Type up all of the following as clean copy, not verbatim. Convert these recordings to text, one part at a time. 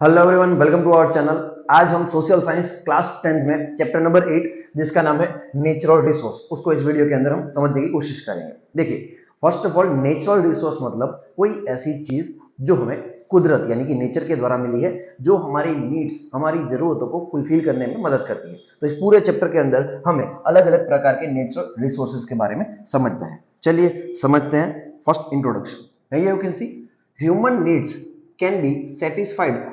Hello everyone, welcome to our channel. आज हम social science class 10th में chapter number 8 जिसका नाम है नेचुरल रिसोर्स, उसको इस वीडियो के अंदर हम समझने की कोशिश करेंगे। देखिए, first of all natural resource मतलब कोई ऐसी चीज जो हमें कुदरत यानी कि नेचर के द्वारा मिली है, जो हमारी नीड्स, हमारी जरूरतों को फुलफिल करने में मदद करती है। तो इस पूरे चैप्टर के अंदर हमें अलग अलग प्रकार के नेचुरल रिसोर्सेज के बारे में समझना है। चलिए समझते हैं। First introduction, you can C human needs can be satisfied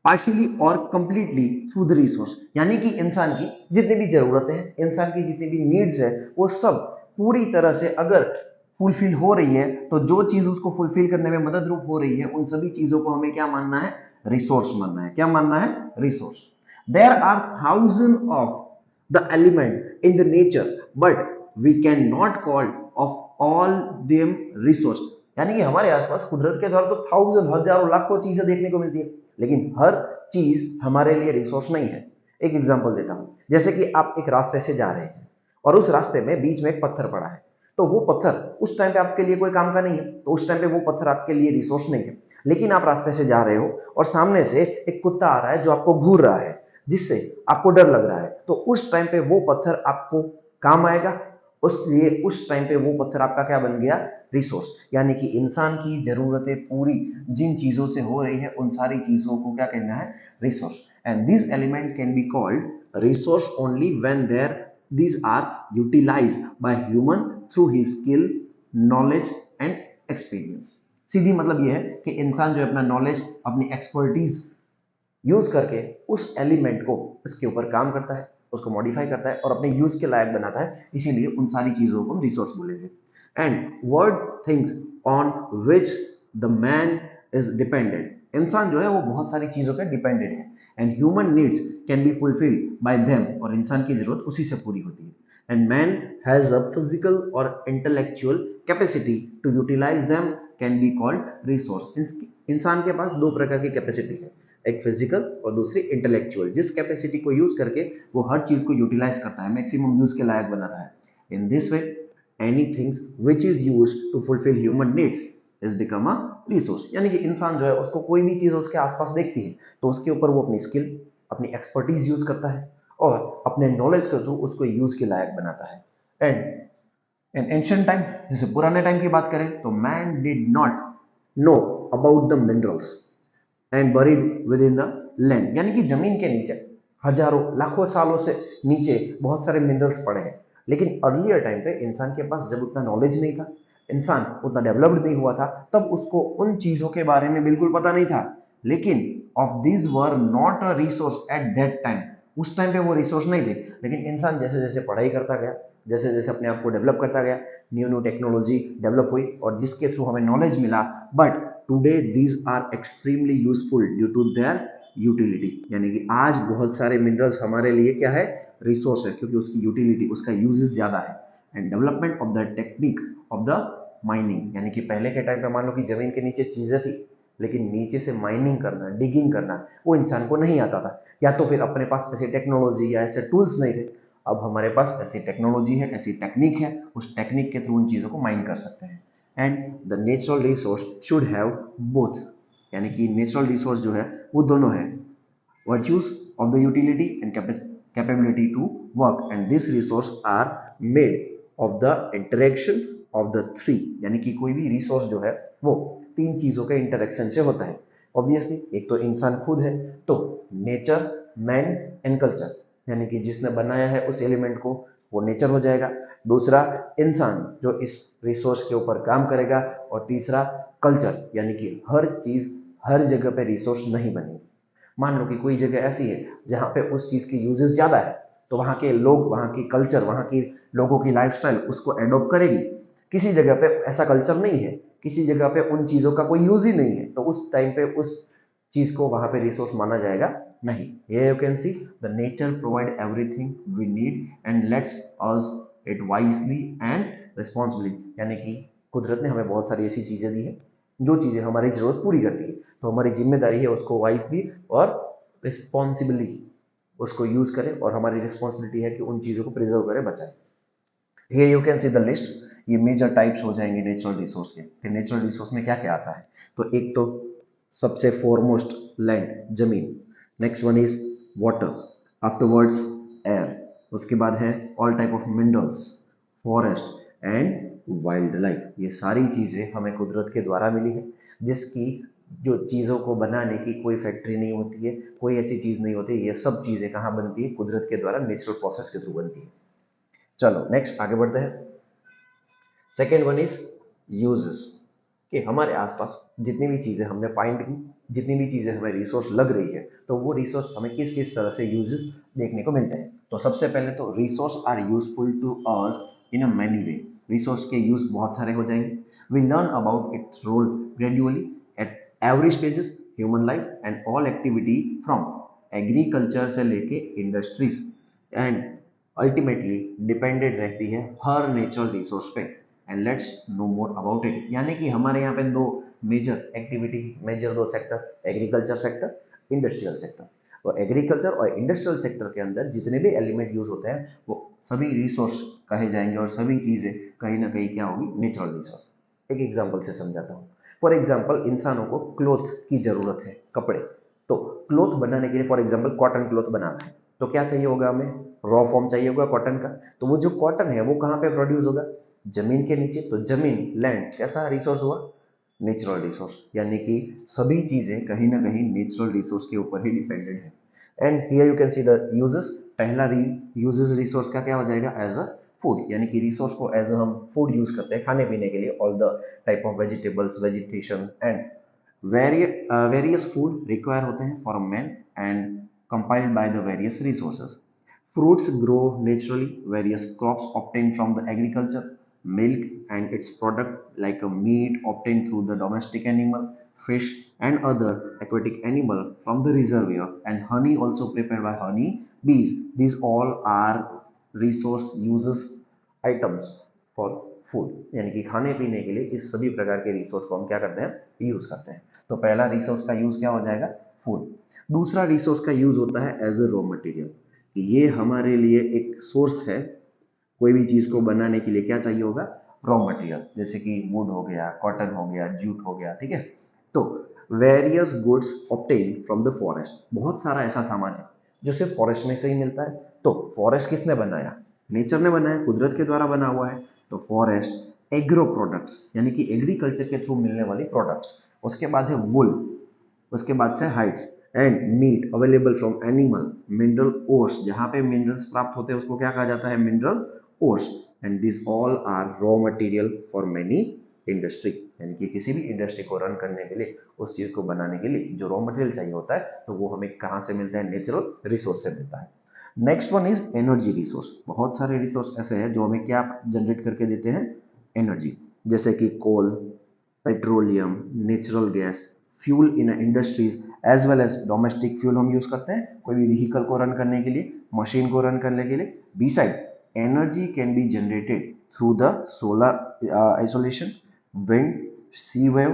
partially और कंप्लीटली थ्रू द रिसोर्स, यानी कि इंसान की जितनी भी जरूरतें हैं, इंसान की जितनी भी नीड्स है, वो सब पूरी तरह से अगर फुलफिल हो रही है, तो जो चीज उसको फुलफिल करने में मदद रूप हो रही है, उन सभी चीजों को हमें क्या मानना है? रिसोर्स मानना है। क्या मानना है? Resource. There are thousand of the element in the nature but we can not call of all them resource, यानी कि हमारे आसपास कुदरत के द्वारा तो थाउजेंड, हजारों, लाखों चीजें देखने को मिलती है, लेकिन हर चीज हमारे लिए रिसोर्स नहीं है। एक एग्जांपल देता हूं, जैसे कि आप एक रास्ते से जा रहे हैं और उस रास्ते में बीच में एक पत्थर पड़ा है, तो वो पत्थर उस टाइम पे आपके लिए कोई काम का नहीं है, तो उस टाइम पे वो पत्थर आपके लिए रिसोर्स नहीं है। लेकिन आप रास्ते से जा रहे हो और सामने से एक कुत्ता आ रहा है जो आपको घूर रहा है, जिससे आपको डर लग रहा है, तो उस टाइम पे वो पत्थर आपको काम आएगा। उसलिए उस टाइम पे वो पत्थर आपका क्या बन गया? रिसोर्स। यानी कि इंसान की जरूरतें पूरी जिन चीजों से हो रही है, उन सारी चीजों को क्या कहना है? Resource. And this element can be called resource only when there these are utilized by human through his skill, knowledge and experience। सीधी मतलब यह है कि इंसान जो अपना नॉलेज, अपनी एक्सपर्टीज यूज करके उस एलिमेंट को, इसके ऊपर काम करता है, उसको मॉडिफाई करता है और अपने यूज के लायक बनाता है, इसीलिए उन सारी चीजों को हम रिसोर्स बोलेंगे। And word things on which the man is dependent, इंसान जो है वो बहुत सारी चीजों पे डिपेंडेंट है। And human needs can be fulfilled by them, और इंसान की जरूरत उसी से पूरी होती है। And man has a physical और intellectual capacity to utilise them can be called resource. इंसान के पास दो प्रकार की कैपेसिटी है, एक फिजिकल और दूसरी इंटेलेक्चुअल, जिस कैपेसिटी को यूज करके वो हर चीज को यूटिलाइज करता है, मैक्सिमम यूज के लायक बनाता है। In this way anything which is use to fulfill human needs is become a resource, यानी कि इंसान जो है उसको कोई भी चीज उसके आसपास देखती है, तो उसके ऊपर वो अपनी स्किल, अपनी एक्सपर्टीज यूज करता है और अपने नॉलेज के थ्रू उसको यूज के लायक बनाता है। एंड इन एंशिएंट टाइम, जैसे पुराने टाइम की बात करें, तो man did not know about the minerals and buried with in the land, यानी कि जमीन के नीचे हजारों, लाखों सालों से नीचे बहुत सारे मिनरल्स पड़े हैं। लेकिन अर्लियर टाइम पे इंसान के पास जब उतना नॉलेज नहीं था, इंसान उतना डेवलप्ड नहीं हुआ था, तब उसको उन चीजों के बारे में बिल्कुल पता नहीं था। लेकिन of these were not a resource at that time, उस टाइम पे वो रिसोर्स नहीं थे। लेकिन इंसान जैसे जैसे पढ़ाई करता गया, जैसे जैसे अपने आप को डेवलप करता गया, न्यू न्यू टेक्नोलॉजी डेवलप हुई और जिसके थ्रू हमें नॉलेज मिला, but today these are extremely useful due to their utility, यानी कि आज बहुत सारे मिनरल्स हमारे लिए क्या है? रिसोर्स है, क्योंकि उसकी यूटिलिटी, उसका यूजेस ज्यादा है। And development of the technique of the mining, यानी कि पहले के टाइम पे मान लो कि जमीन के नीचे चीजें थी, लेकिन नीचे से माइनिंग करना, डिगिंग करना, वो इंसान को नहीं आता था, या तो फिर अपने पास ऐसी टेक्नोलॉजी या ऐसे टूल्स नहीं थे। अब हमारे पास ऐसी टेक्नोलॉजी है, ऐसी टेक्निक है, उस टेक्निक के थ्रू उन चीजों को माइन कर सकते हैं। And the natural resource should have both, यानी कि नेचुरल रिसोर्स जो है वो दोनों है, virtues of the utility and capability to work, and this resource are made of the interaction of the three, यानी कि कोई भी रिसोर्स जो है वो तीन चीजों के इंटरेक्शन से होता है। ऑब्वियसली एक तो इंसान खुद है, तो नेचर, मैन एंड कल्चर, यानी कि जिसने बनाया है उस एलिमेंट को, वो नेचर हो जाएगा। दूसरा इंसान जो इस रिसोर्स के ऊपर काम करेगा, और तीसरा कल्चर, यानी कि हर चीज हर जगह पे रिसोर्स नहीं बनेगी। मान लो कि कोई जगह ऐसी है जहां पे उस चीज की यूजेस ज्यादा है, तो वहां के लोग, वहां की कल्चर, वहां की लोगों की लाइफस्टाइल उसको एडॉप्ट करेगी। किसी जगह पे ऐसा कल्चर नहीं है, किसी जगह पे उन चीजों का कोई यूज ही नहीं है, तो उस टाइम पे उस चीज को वहां पे रिसोर्स माना जाएगा नहीं। ये you can see the nature provide everything we need and let's us it wisely and responsibly, यानी कि कुदरत ने हमें बहुत सारी ऐसी चीजें दी है जो चीजें हमारी जरूरत पूरी करती है, तो हमारी जिम्मेदारी है उसको वाइजली और रिस्पॉन्सिबली उसको यूज करें, और हमारी रिस्पॉन्सिबिलिटी है कि उन चीजों को प्रिजर्व करें, बचाएं। Here you can see the list, ये मेजर टाइप्स हो जाएंगे नेचुरल रिसोर्स के। नेचुरल रिसोर्स में क्या क्या आता है? तो एक तो सबसे फॉरमोस्ट लैंड जमीन, next one is water, afterwards air, उसके बाद है all type of minerals, forest and wild life. ये सारी चीज़ें हमें कुदरत के द्वारा मिली है, जिसकी जो चीज़ों को बनाने की कोई फैक्ट्री नहीं होती है, कोई ऐसी चीज़ नहीं होती है। ये सब चीज़ें कहाँ बनती है? कुदरत के द्वारा नेचुरल प्रोसेस के थ्रू बनती है। चलो नेक्स्ट आगे बढ़ते हैं। सेकेंड वन इज यूजेस, कि हमारे आसपास जितनी भी चीज़ें हमने फाइंड की, जितनी भी चीज़ें हमें रिसोर्स लग रही है, तो वो रिसोर्स हमें किस किस तरह से यूजेस देखने को मिलते हैं। तो सबसे पहले तो resource are useful to us in a many way. Resource के यूज बहुत सारे हो जाएंगे। We learn about its role gradually at every stages human life and all activity from agriculture से लेके इंडस्ट्रीज एंड अल्टीमेटली डिपेंडेंट रहती है हर नेचुरल रिसोर्स पे। And let's know more about it. यानी कि हमारे यहाँ पे दो मेजर एक्टिविटी, मेजर दो sector, agriculture sector, industrial sector. तो एग्रीकल्चर और इंडस्ट्रियल सेक्टर के अंदर जितने भी एलिमेंट यूज होते हैं वो सभी रिसोर्स कहे जाएंगे और सभी चीज़ें कहीं ना कहीं क्या होगी? Natural resource. एक एग्जाम्पल से समझाता हूँ। फॉर एग्जाम्पल इंसानों को क्लोथ की जरूरत है, कपड़े। तो क्लोथ बनाने के लिए फॉर एग्जाम्पल कॉटन क्लोथ बनाना है तो क्या चाहिए होगा? हमें रॉ फॉर्म चाहिए होगा कॉटन का। तो वो जो कॉटन है वो कहाँ पे प्रोड्यूस होगा? जमीन के नीचे। तो जमीन, लैंड कैसा रिसोर्स हुआ? Natural resource. यानी कि सभी चीजें कहीं ना कहीं नेचुरल रिसोर्स के ऊपर ही डिपेंडेंट है। And here you can see the uses. पहला यूजेस रिसोर्स का क्या हो जाएगा? As a food. यानी कि रिसोर्स को एज हम फूड यूज करते हैं खाने पीने के लिए, all the type of vegetables, vegetation and various food require होते हैं for man and compiled by the various resources. Fruits grow naturally, various crops obtained from the agriculture, milk and its product like a meat obtained through the domestic animal, fish and other aquatic animal from the reservoir, and honey also prepared by honey bees. These all are resource uses items for food. यानी कि खाने पीने के लिए इस सभी प्रकार के रिसोर्स को हम क्या करते हैं? यूज करते हैं। तो पहला रिसोर्स का यूज क्या हो जाएगा? फूड। दूसरा रिसोर्स का यूज होता है एज अ रॉ मटेरियल। ये हमारे लिए एक सोर्स है। कोई भी चीज को बनाने के लिए क्या चाहिए होगा? रॉ मटेरियल, जैसे कि वुड हो गया, कॉटन हो गया, जूट हो गया, ठीक है। तो various goods obtain from the forest. बहुत सारा ऐसा सामान है जो सिर्फ फॉरेस्ट में से ही मिलता है। तो फॉरेस्ट किसने बनाया? नेचर ने बनाया, कुदरत के द्वारा बना हुआ है। तो फॉरेस्ट, एग्रो प्रोडक्ट्स यानी कि एग्रीकल्चर के थ्रू मिलने वाली प्रोडक्ट्स। उसके बाद है वुल, उसके बाद से hides and meat available from animal, mineral ores, जहां पे मिनरल्स प्राप्त होते हैं उसको क्या कहा जाता है? Mineral ores. And this all are raw material for many industry. यानी कि किसी भी इंडस्ट्री को रन करने के लिए, उस चीज को बनाने के लिए जो रॉ मटेरियल चाहिए होता है तो वो हमें कहाँ से मिलता है? नेचुरल रिसोर्स से मिलता है। Next one is energy resource. बहुत सारे रिसोर्स ऐसे हैं जो हमें क्या जनरेट करके देते हैं? एनर्जी। जैसे कि coal, petroleum, natural gas, fuel in industries as well as domestic fuel हम यूज करते हैं कोई भी व्हीकल को रन करने के लिए, मशीन को रन करने के लिए। Beside, energy can be generated through the solar isolation, wind, sea wave,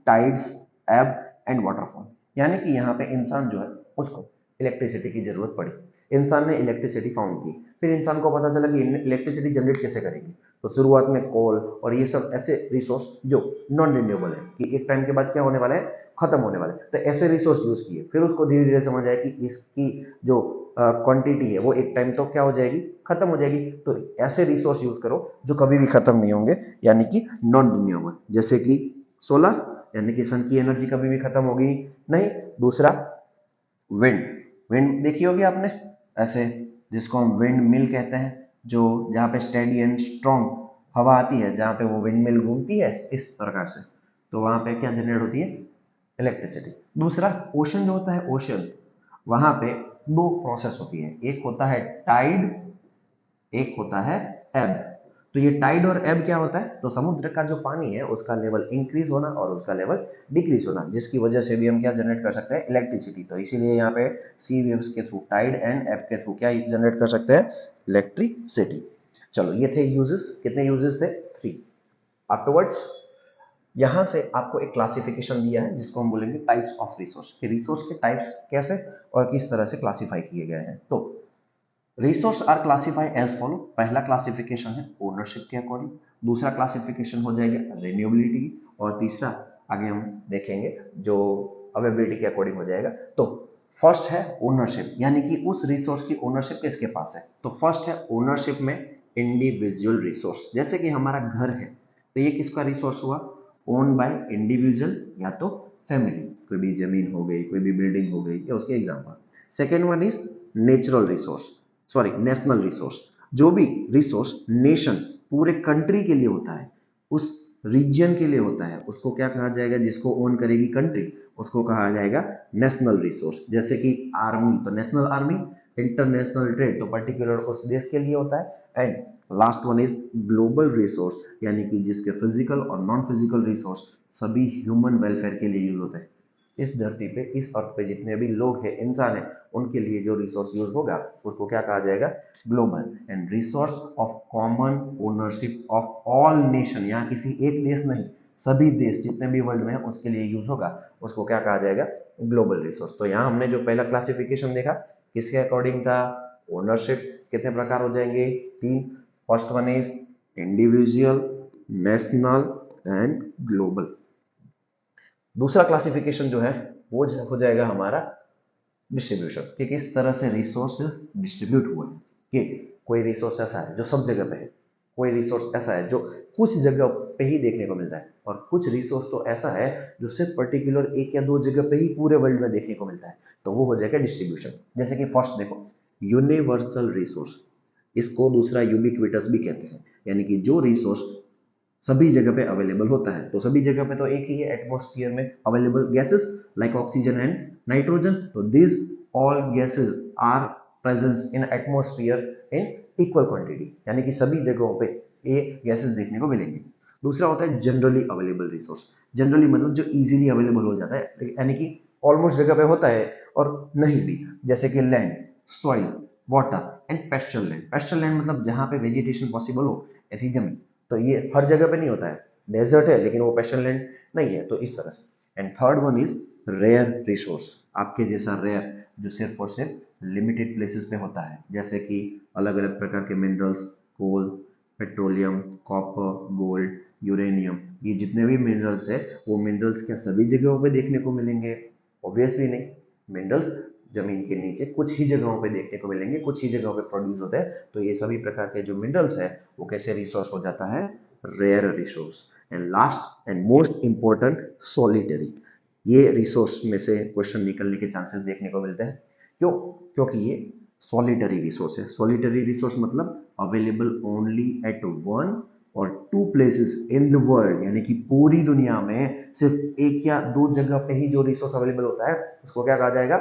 tides, ebb and waterfall. यानी कि यहाँ पे इंसान जो है उसको इलेक्ट्रिसिटी की जरूरत पड़ी, इंसान ने इलेक्ट्रिसिटी फाउंड की, फिर इंसान को पता चला कि इलेक्ट्रिसिटी जनरेट कैसे करेंगे। तो शुरुआत में कोल और ये सब ऐसे रिसोर्स जो नॉन रिन्यूएबल है कि एक टाइम के बाद क्या होने वाला है? खत्म होने वाला है। तो ऐसे रिसोर्स यूज किए, फिर उसको धीरे धीरे समझ आया कि इसकी जो क्वांटिटी है वो एक टाइम तो क्या हो जाएगी? खत्म हो जाएगी। तो ऐसे रिसोर्स यूज करो जो कभी भी खत्म नहीं होंगे, यानी कि नॉन रिन्यूएबल। जैसे कि सोलर, यानी कि सन की एनर्जी कभी भी खत्म होगी नहीं। दूसरा विंड, विंड देखी होगी आपने, ऐसे जिसको हम विंड मिल कहते हैं, जो जहाँ पे स्टेडी एंड स्ट्रॉन्ग हवा आती है, जहाँ पे वो विंड मिल घूमती है इस प्रकार से, तो वहाँ पे क्या जनरेट होती है? इलेक्ट्रिसिटी। दूसरा ओशन जो होता है, ओशन, वहाँ पे दो प्रोसेस होती है, एक होता है टाइड, एक होता है एब। तो ये टाइड और एब क्या होता है? तो समुद्र का जो पानी है उसका लेवल इंक्रीज होना और उसका लेवल डिक्रीज होना, जिसकी वजह से भी हम क्या जनरेट कर सकते हैं? इलेक्ट्रिसिटी। तो इसीलिए यहाँ पे सी वेव्स के थ्रू, टाइड एंड एब के थ्रू क्या जनरेट कर सकते हैं? इलेक्ट्रिसिटी। चलो ये थे यूजेस। कितने यूजेस थे? 3। आफ्टरवर्ड्स यहां से आपको एक क्लासिफिकेशन दिया है जिसको हम बोलेंगे टाइप्स ऑफ रिसोर्स, कि रिसोर्स के टाइप्स कैसे और किस तरह से क्लासिफाई किए गए हैं। तो resource are classify as follow. पहला क्लासिफिकेशन है ओनरशिप के अकॉर्डिंग, दूसरा क्लासिफिकेशन हो जाएगा रिन्यूएबिलिटी की, और तीसरा आगे हम देखेंगे जो अवेलेबिलिटी के अकॉर्डिंग हो जाएगा। तो फर्स्ट है ओनरशिप, यानी कि उस रिसोर्स की ओनरशिप किसके पास है। तो फर्स्ट है ओनरशिप में इंडिविजुअल रिसोर्स, जैसे कि हमारा घर है तो ये किसका रिसोर्स हुआ, ओन बाय इंडिविजुअल या तो फैमिली, कोई भी जमीन हो गई, कोई भी बिल्डिंग हो गई, या उसके example. Second one is natural resource, sorry national resource, जो भी रिसोर्स नेशन पूरे कंट्री के लिए होता है, उस रीजन के लिए होता है, उसको क्या कहा जाएगा, जिसको ओन करेगी कंट्री उसको कहा जाएगा नेशनल रिसोर्स। जैसे कि आर्मी तो नेशनल आर्मी, इंटरनेशनल ट्रेड तो पर्टिकुलर उस देश के लिए होता है, and last one is global resource, यानी कि जिसके फिजिकल और नॉन फिजिकल रिसोर्स सभी ह्यूमन वेलफेयर के लिए यूज होते हैं। इस धरती पे, इस अर्थ पे जितने भी लोग हैं, इंसान हैं, उनके लिए जो रिसोर्स यूज होगा उसको क्या कहा जाएगा, global. And resource of common ownership of all nation, यहाँ किसी एक देश नहीं, सभी देश जितने भी वर्ल्ड में है उसके लिए यूज होगा, उसको क्या कहा जाएगा, ग्लोबल रिसोर्स। तो यहाँ हमने जो पहला क्लासिफिकेशन देखा किसके अकॉर्डिंग था, ओनरशिप कितने प्रकार हो जाएंगे, 3। First one is individual, national and global. दूसरा क्लासिफिकेशन जो है वो हो जाएगा हमारा डिस्ट्रीब्यूशन, कि किस तरह से रिसोर्सेज डिस्ट्रीब्यूट हुए हैं, कि कोई रिसोर्स ऐसा है जो सब जगह पे है, कोई रिसोर्स ऐसा है जो कुछ जगह पे ही देखने को मिलता है, और कुछ रिसोर्स तो ऐसा है जो सिर्फ पर्टिकुलर एक या दो जगह पे ही पूरे वर्ल्ड में देखने को मिलता है, तो वो हो जाएगा डिस्ट्रीब्यूशन। जैसे कि फर्स्ट देखो, यूनिवर्सल रिसोर्स, इसको दूसरा यूबिक्विटस भी कहते हैं, यानी कि जो रिसोर्स सभी जगह पे अवेलेबल होता है। तो सभी जगह पे तो एक ही है, एटमॉस्फेयर में available gases like oxygen and nitrogen, तो this all gases are presence in atmosphere in equal quantity, यानी कि सभी जगहों पे ये गैसेस देखने को मिलेंगे। दूसरा होता है जनरली अवेलेबल रिसोर्स, जनरली मतलब जो इजीली अवेलेबल हो जाता है, यानी कि ऑलमोस्ट जगह पे होता है और नहीं भी, जैसे कि land, soil, water and pastel land. Pastel land मतलब जहाँ पे वेजिटेशन पॉसिबल हो, ऐसी जमीन, तो ये हर जगह पे नहीं होता है, डेजर्ट है लेकिन वो पेस्टल लैंड नहीं है, तो इस तरह से। And third one is rare resource, आपके जैसा रेयर जो सिर्फ और सिर्फ लिमिटेड प्लेसेस पे होता है, जैसे कि अलग अलग प्रकार के मिनरल्स, कोल, पेट्रोलियम, कॉपर, गोल्ड, यूरेनियम, ये जितने भी मिनरल्स है वो मिनरल्स क्या सभी जगहों पे देखने को मिलेंगे, ऑब्वियसली नहीं। मिनरल्स जमीन के नीचे कुछ ही जगहों पे देखने को मिलेंगे, कुछ ही जगहों पे प्रोड्यूस होते हैं, तो ये सभी प्रकार के जो मिनरल्स है वो कैसे रिसोर्स हो जाता है, rare resource. And last and most important, solitary, ये रिसोर्स में से क्वेश्चन निकलने के चांसेस देखने को मिलते हैं। क्यों, क्योंकि ये सॉलिटरी रिसोर्स है। सॉलिटरी रिसोर्स मतलब अवेलेबल ओनली एट वन और two places in the world, यानी कि पूरी दुनिया में सिर्फ एक या दो जगह पे ही जो रिसोर्स अवेलेबल होता है उसको क्या कहा जाएगा,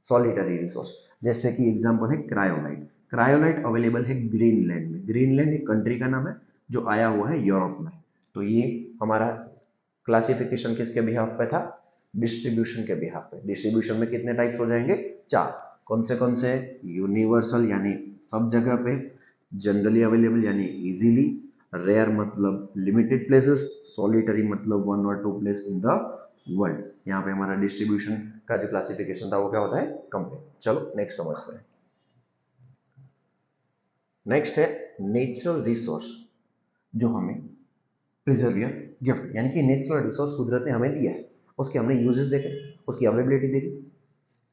सॉलिटरी रिसोर्स। जैसे कि एग्जांपल है क्रायोलाइट, क्रायोलाइट अवेलेबल है ग्रीनलैंड में, ग्रीनलैंड एक कंट्री का नाम है जो आया हुआ है यूरोप में। तो ये हमारा क्लासिफिकेशन किसके बिहाफ पे था, डिस्ट्रीब्यूशन के बिहाफ पे। डिस्ट्रीब्यूशन में कितने टाइप्स हो जाएंगे, 4। कौन से, यूनिवर्सल यानी सब जगह पे, जनरली अवेलेबल यानी इजीली, रेयर मतलब लिमिटेड प्लेसेस, सॉलिटरी मतलब वन और two place in the world. यहाँ पे हमारा डिस्ट्रीब्यूशन का जो क्लासिफिकेशन था वो क्या होता है, कंप्लीट। चलो नेक्स्ट समझते हैं। नेक्स्ट है नेचुरल रिसोर्स, जो हमें प्रिजर्व या गिफ्ट, यानी कि नेचुरल रिसोर्स कुदरत ने हमें दिया है, उसके हमने यूजेस देखे, उसकी अवेलेबिलिटी देखी,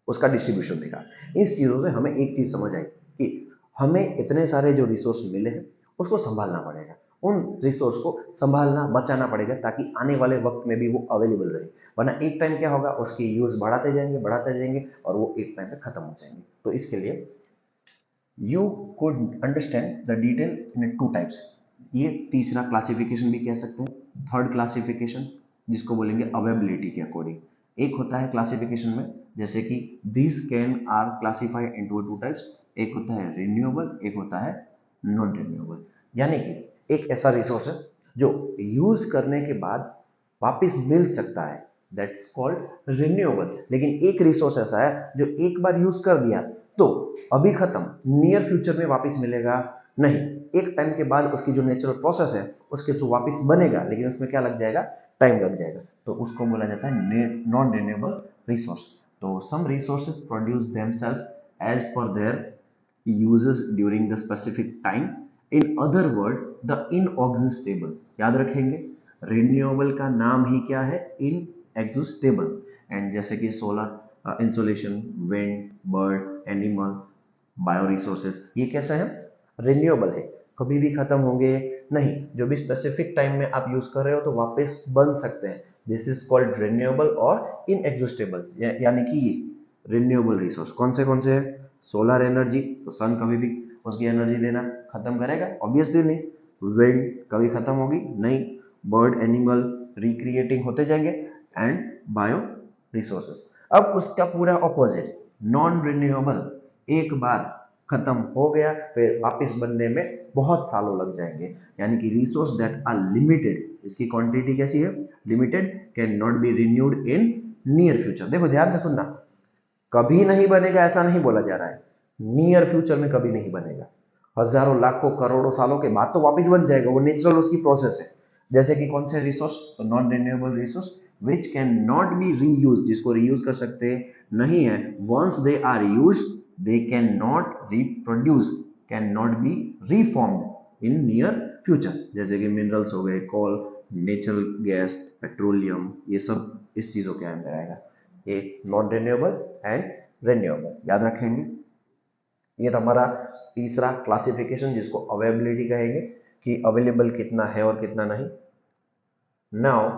उसका डिस्ट्रीब्यूशन देखा। इस चीज़ों से हमें एक चीज़ समझ आई कि हमें इतने सारे जो रिसोर्स मिले हैं उसको संभालना पड़ेगा, उन रिसोर्स को संभालना बचाना पड़ेगा, ताकि आने वाले वक्त में भी वो अवेलेबल रहे, वरना एक टाइम क्या होगा, उसके यूज बढ़ाते जाएंगे और वो एक टाइम पे खत्म हो जाएंगे। तो इसके लिए you could understand the detail in two types, ये तीसरा क्लासिफिकेशन भी कह सकते हैं, थर्ड क्लासिफिकेशन जिसको बोलेंगे अवेबिलिटी के अकॉर्डिंग। एक होता है क्लासिफिकेशन में, जैसे कि this can are classified into two types, एक होता है रिन्यूएबल, एक होता है नॉन रिन्यूएबल। यानी कि एक ऐसा रिसोर्स है जो यूज करने के बाद वापस मिल सकता है, दैट्स कॉल्ड रिन्यूएबल। लेकिन एक रिसोर्स ऐसा है जो एक बार यूज कर दिया तो अभी खत्म, नियर फ्यूचर में वापस मिलेगा नहीं, एक टाइम के बाद उसकी जो नेचुरल प्रोसेस है उसके थ्रू वापस बनेगा, लेकिन उसमें क्या लग जाएगा, टाइम लग जाएगा, तो उसको बोला जाता है नॉन रिन्यूएबल रिसोर्स। तो some resources produce themself as per their uses during the specific time, in other word the inexhaustible, याद रखेंगे रिन्यूएबल का नाम ही क्या है, इनएग्जिस्टेबल, एंड जैसे कि solar insolation, wind, bird, animal, bio resources, ये कैसा है, रिन्यूएबल है, कभी भी खत्म होंगे नहीं, जो भी स्पेसिफिक टाइम में आप यूज कर रहे हो तो वापस बन सकते हैं। दिस इज कॉल्ड रिन्यूएबल और इनएग्जॉस्टेबल, यानी कि ये रिन्यूएबल रिसोर्स कौन से है, सोलर एनर्जी, तो सन कभी भी उसकी एनर्जी देना खत्म करेगा, ऑब्वियसली नहीं। विंड कभी खत्म होगी नहीं, बर्ड, एनिमल रिक्रिएटिंग होते जाएंगे, एंड बायो रिसोर्सेस। अब उसका पूरा ऑपोजिट नॉन रिन्यूएबल, एक बार खत्म हो गया फिर वापस बनने में बहुत सालों लग जाएंगे, यानी कि रिसोर्स दैट आर लिमिटेड, इसकी क्वांटिटी कैसी है, limited, can not B renewed in near future. देखो ध्यान से सुनना, कभी नहीं बनेगा ऐसा नहीं बोला जा रहा है, नियर फ्यूचर में कभी नहीं बनेगा, हजारों लाखों करोड़ों सालों के बाद तो वापस बन जाएगा, वो नेचुरल उसकी प्रोसेस है। जैसे कि कौन से रिसोर्स, तो non renewable resource which can not be reuse, जिसको रीयूज कर सकते नहीं है, once they are use they can not reproduce, can not be reformed in near future, जैसे कि मिनरल्स हो गए, कोल, नेचुरल गैस, पेट्रोलियम, ये सब इस चीजों के अंदर आएगा। ये नॉन रिन्यूएबल एंड रिन्यूएबल याद रखेंगे। ये तो हमारा तीसरा क्लासिफिकेशन जिसको अवेलेबिलिटी कहेंगे, कि अवेलेबल कितना है और कितना नहीं। नाउ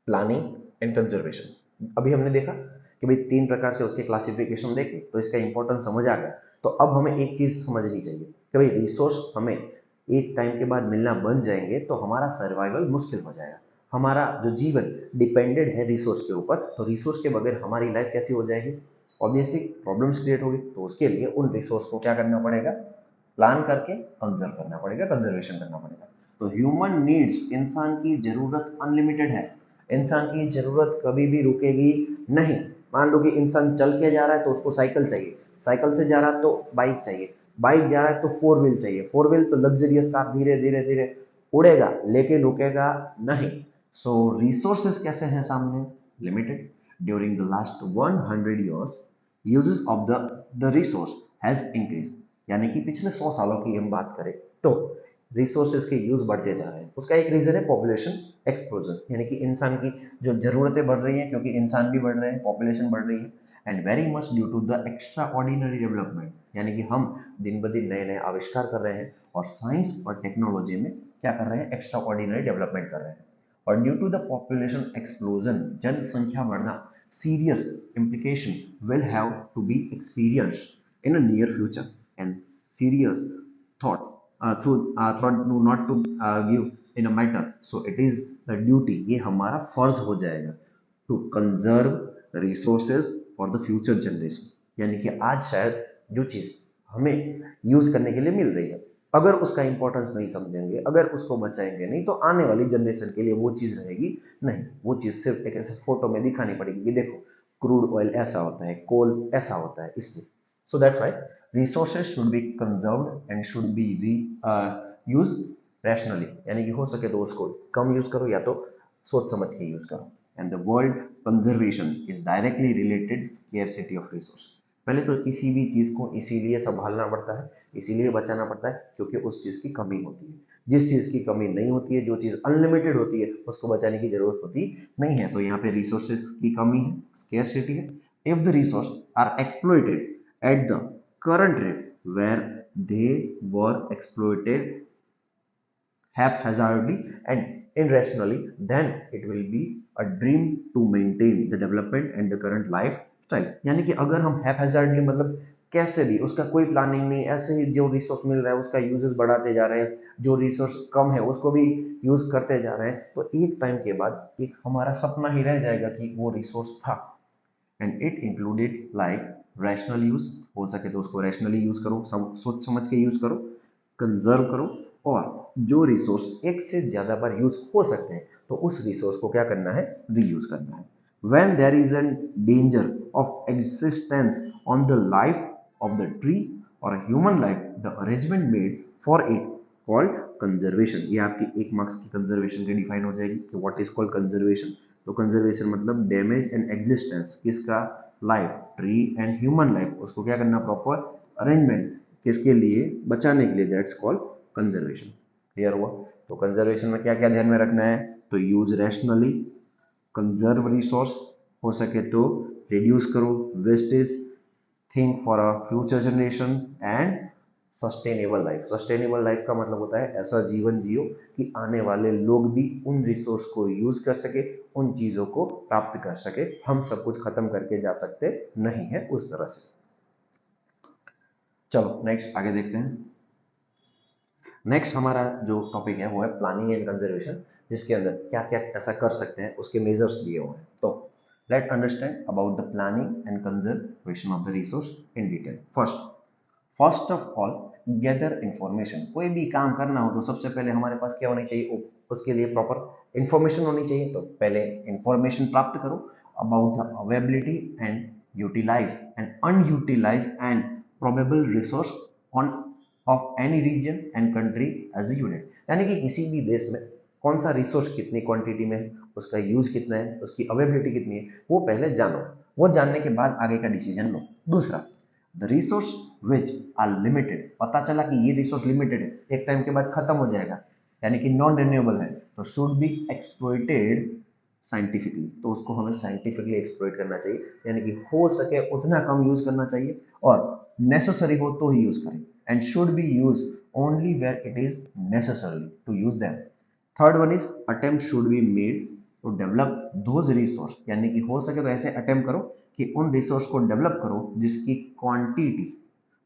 प्लानिंग एंड कंजर्वेशन, अभी हमने देखा कि भाई 3 प्रकार से उसके क्लासिफिकेशन देखे तो इसका इंपॉर्टेंस समझ आ गया। तो अब हमें एक चीज समझनी चाहिए कि भाई रिसोर्स हमें एक टाइम के बाद मिलना बंद जाएंगे तो हमारा सर्वाइवल मुश्किल हो जाएगा, हमारा जो जीवन डिपेंडेड है रिसोर्स के ऊपर, तो रिसोर्स के बगैर हमारी लाइफ कैसी हो जाएगी, ऑब्वियसली प्रॉब्लम्स क्रिएट होगी। तो उसके लिए उन रिसोर्स को क्या करना पड़ेगा, प्लान करके कंजर्व करना पड़ेगा, कंजर्वेशन करना पड़ेगा। तो ह्यूमन नीड्स, इंसान की जरूरत अनलिमिटेड है, इंसान की जरूरत कभी भी रुकेगी नहीं। मान लो कि इंसान चल के जा रहा है तो उसको साइकिल चाहिए, साइकिल से जा रहा है तो बाइक चाहिए, बाइक जा रहा है तो 4 व्हील चाहिए, 4 व्हील तो लग्जरियस कार धीरे धीरे धीरे उड़ेगा लेकिन रुकेगा नहीं। सो रिसोर्सेस कैसे हैं सामने, limited. During the last 100 years uses of the resource has increased, यानी कि पिछले 100 सालों की हम बात करें तो रिसोर्सेज के यूज बढ़ते जा रहे हैं। उसका एक रीजन है पॉपुलेशन एक्सप्लोजन, यानी कि इंसान की जो जरूरतें बढ़ रही हैं क्योंकि इंसान भी बढ़ रहे हैं, पॉपुलेशन बढ़ रही है, and very much due to the extraordinary development, यानी कि हम दिन ब दिन नए नए आविष्कार कर रहे हैं और साइंस और टेक्नोलॉजी में क्या कर रहे हैं, एक्स्ट्रा ऑर्डिनरी डेवलपमेंट कर रहे हैं। और due to the population explosion, जनसंख्या बढ़ना, serious implication will have to be experienced in a near future, and serious thought thought do not to give in a matter, so it is the duty, ये हमारा फर्ज हो जाएगा to conserve resources for the future generation, यानी कि आज शायद जो चीज हमें यूज करने के लिए मिल रही है अगर उसका इंपॉर्टेंस नहीं समझेंगे, अगर उसको बचाएंगे नहीं तो आने वाली जनरेशन के लिए वो चीज रहेगी नहीं, वो चीज सिर्फ एक ऐसे फोटो में दिखानी पड़ेगी कि देखो क्रूड ऑयल ऐसा होता है, कोल ऐसा होता है, इसलिए। So that's why resources should be conserved and should be use rationally, यानी कि हो सके तो उसको कम यूज करो या तो सोच समझ के यूज करो। And the world conservation is directly related scarcity of resource. पहले तो किसी भी चीज को इसीलिए संभालना पड़ता है, इसीलिए बचाना पड़ता है क्योंकि उस चीज की कमी होती है। जिस चीज की कमी नहीं होती है, जो चीज अनलिमिटेड होती है, उसको बचाने की जरूरत होती नहीं है। तो यहाँ पे रिसोर्सेज की कमी है, स्केर्सिटी है। If the resource are exploited at the current rate where they were exploited haphazardly and irrationally, then it will be a dream to maintain the development and the current lifestyle। यानी कि अगर हम haphazardly मतलब कैसे भी, उसका कोई planning नहीं, ऐसे ही जो रिसोर्स मिल रहा है उसका यूजेस बढ़ाते जा रहे हैं, जो रिसोर्स कम है उसको भी यूज करते जा रहे हैं, तो एक टाइम के बाद एक हमारा सपना ही रह जाएगा कि वो रिसोर्स था। And it included like rational use, हो सके तो उसको रैशनली यूज करो, सोच समझ के यूज करो, कंजर्व करो, और जो रिसोर्स एक से ज्यादा बार यूज हो सकते हैं तो उस रिसोर्स को क्या करना है, रीयूज करना है। when there is a danger of existence on the life of the tree or a human life, the arrangement made for it called conservation। ये आपकी 1 मार्क्स की कंजर्वेशन की डिफाइन हो जाएगी कि व्हाट इज कॉल्ड कंजर्वेशन। तो conservation मतलब damage and existence किसका, life, tree and human life, उसको क्या करना, प्रॉपर अरेंजमेंट किसके लिए, बचाने के लिए, दैट्स कॉल्ड कंजर्वेशन। क्लियर हुआ। तो कंजर्वेशन में क्या क्या ध्यान में रखना है, तो यूज रैशनली, कंजर्व रिसोर्स, हो सके तो रिड्यूस करो wastage, think for a future generation and sustainable life. Sustainable life का मतलब होता है ऐसा जीवन जियो कि आने वाले लोग भी उन रिसोर्स को यूज कर सके, उन चीजों को प्राप्त कर सके। हम सब कुछ खत्म करके जा सकते नहीं है उस तरह से। चलो नेक्स्ट आगे देखते हैं। नेक्स्ट हमारा जो टॉपिक है वो है प्लानिंग एंड कंजर्वेशन, जिसके अंदर क्या क्या ऐसा कर सकते हैं उसके मेजर्स दिए हुए हैं। तो let understand about the planning and conservation of the resource in detail. First of all gather information. कोई भी काम करना हो तो सबसे पहले हमारे पास क्या होनी चाहिए, उसके लिए प्रॉपर इंफॉर्मेशन होनी चाहिए। तो पहले इंफॉर्मेशन प्राप्त करो about the availability and utilize and unutilize and probable resource on of any region and country as a unit. यानी कि किसी भी देश में कौन सा रिसोर्स कितनी क्वांटिटी में है, उसका यूज कितना है, उसकी अवेलेबिलिटी कितनी है, वो पहले जानो। वो जानने के बाद आगे का डिसीजन लो। दूसरा, the resource which are limited. पता चला कि ये रिसोर्स लिमिटेड है, एक टाइम के बाद खत्म हो जाएगा, यानी कि नॉन रिन्यूएबल है, तो शुड बी एक्सप्लॉइटेड साइंटिफिकली। तो उसको हमें साइंटिफिकली एक्सप्लॉइट करना चाहिए, यानी कि हो सके उतना कम यूज करना चाहिए और नेसेसरी हो तो ही यूज करें। And should be use only where it is necessary to use them. Third one is attempt should be made to develop those resource. यानी कि हो सके तो ऐसे अटेम्प्ट करो कि उन रिसोर्स को डेवलप करो जिसकी quantity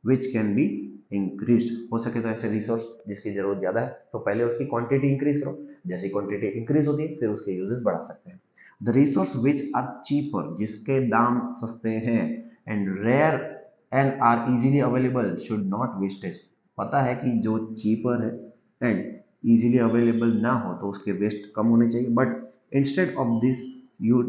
which can be increase. हो सके तो ऐसे रिसोर्स जिसकी जरूरत ज्यादा है तो पहले उसकी क्वांटिटी इंक्रीज करो, जैसी क्वांटिटी इंक्रीज होती है फिर उसके यूजेस बढ़ा सकते हैं। The resource which are cheaper, जिसके दाम सस्ते हैं, and rare and are easily available should not wastage. पता है कि जो चीपर है एंड इजीली अवेलेबल ना हो तो उसके वेस्ट कम होने चाहिए, but instead of this you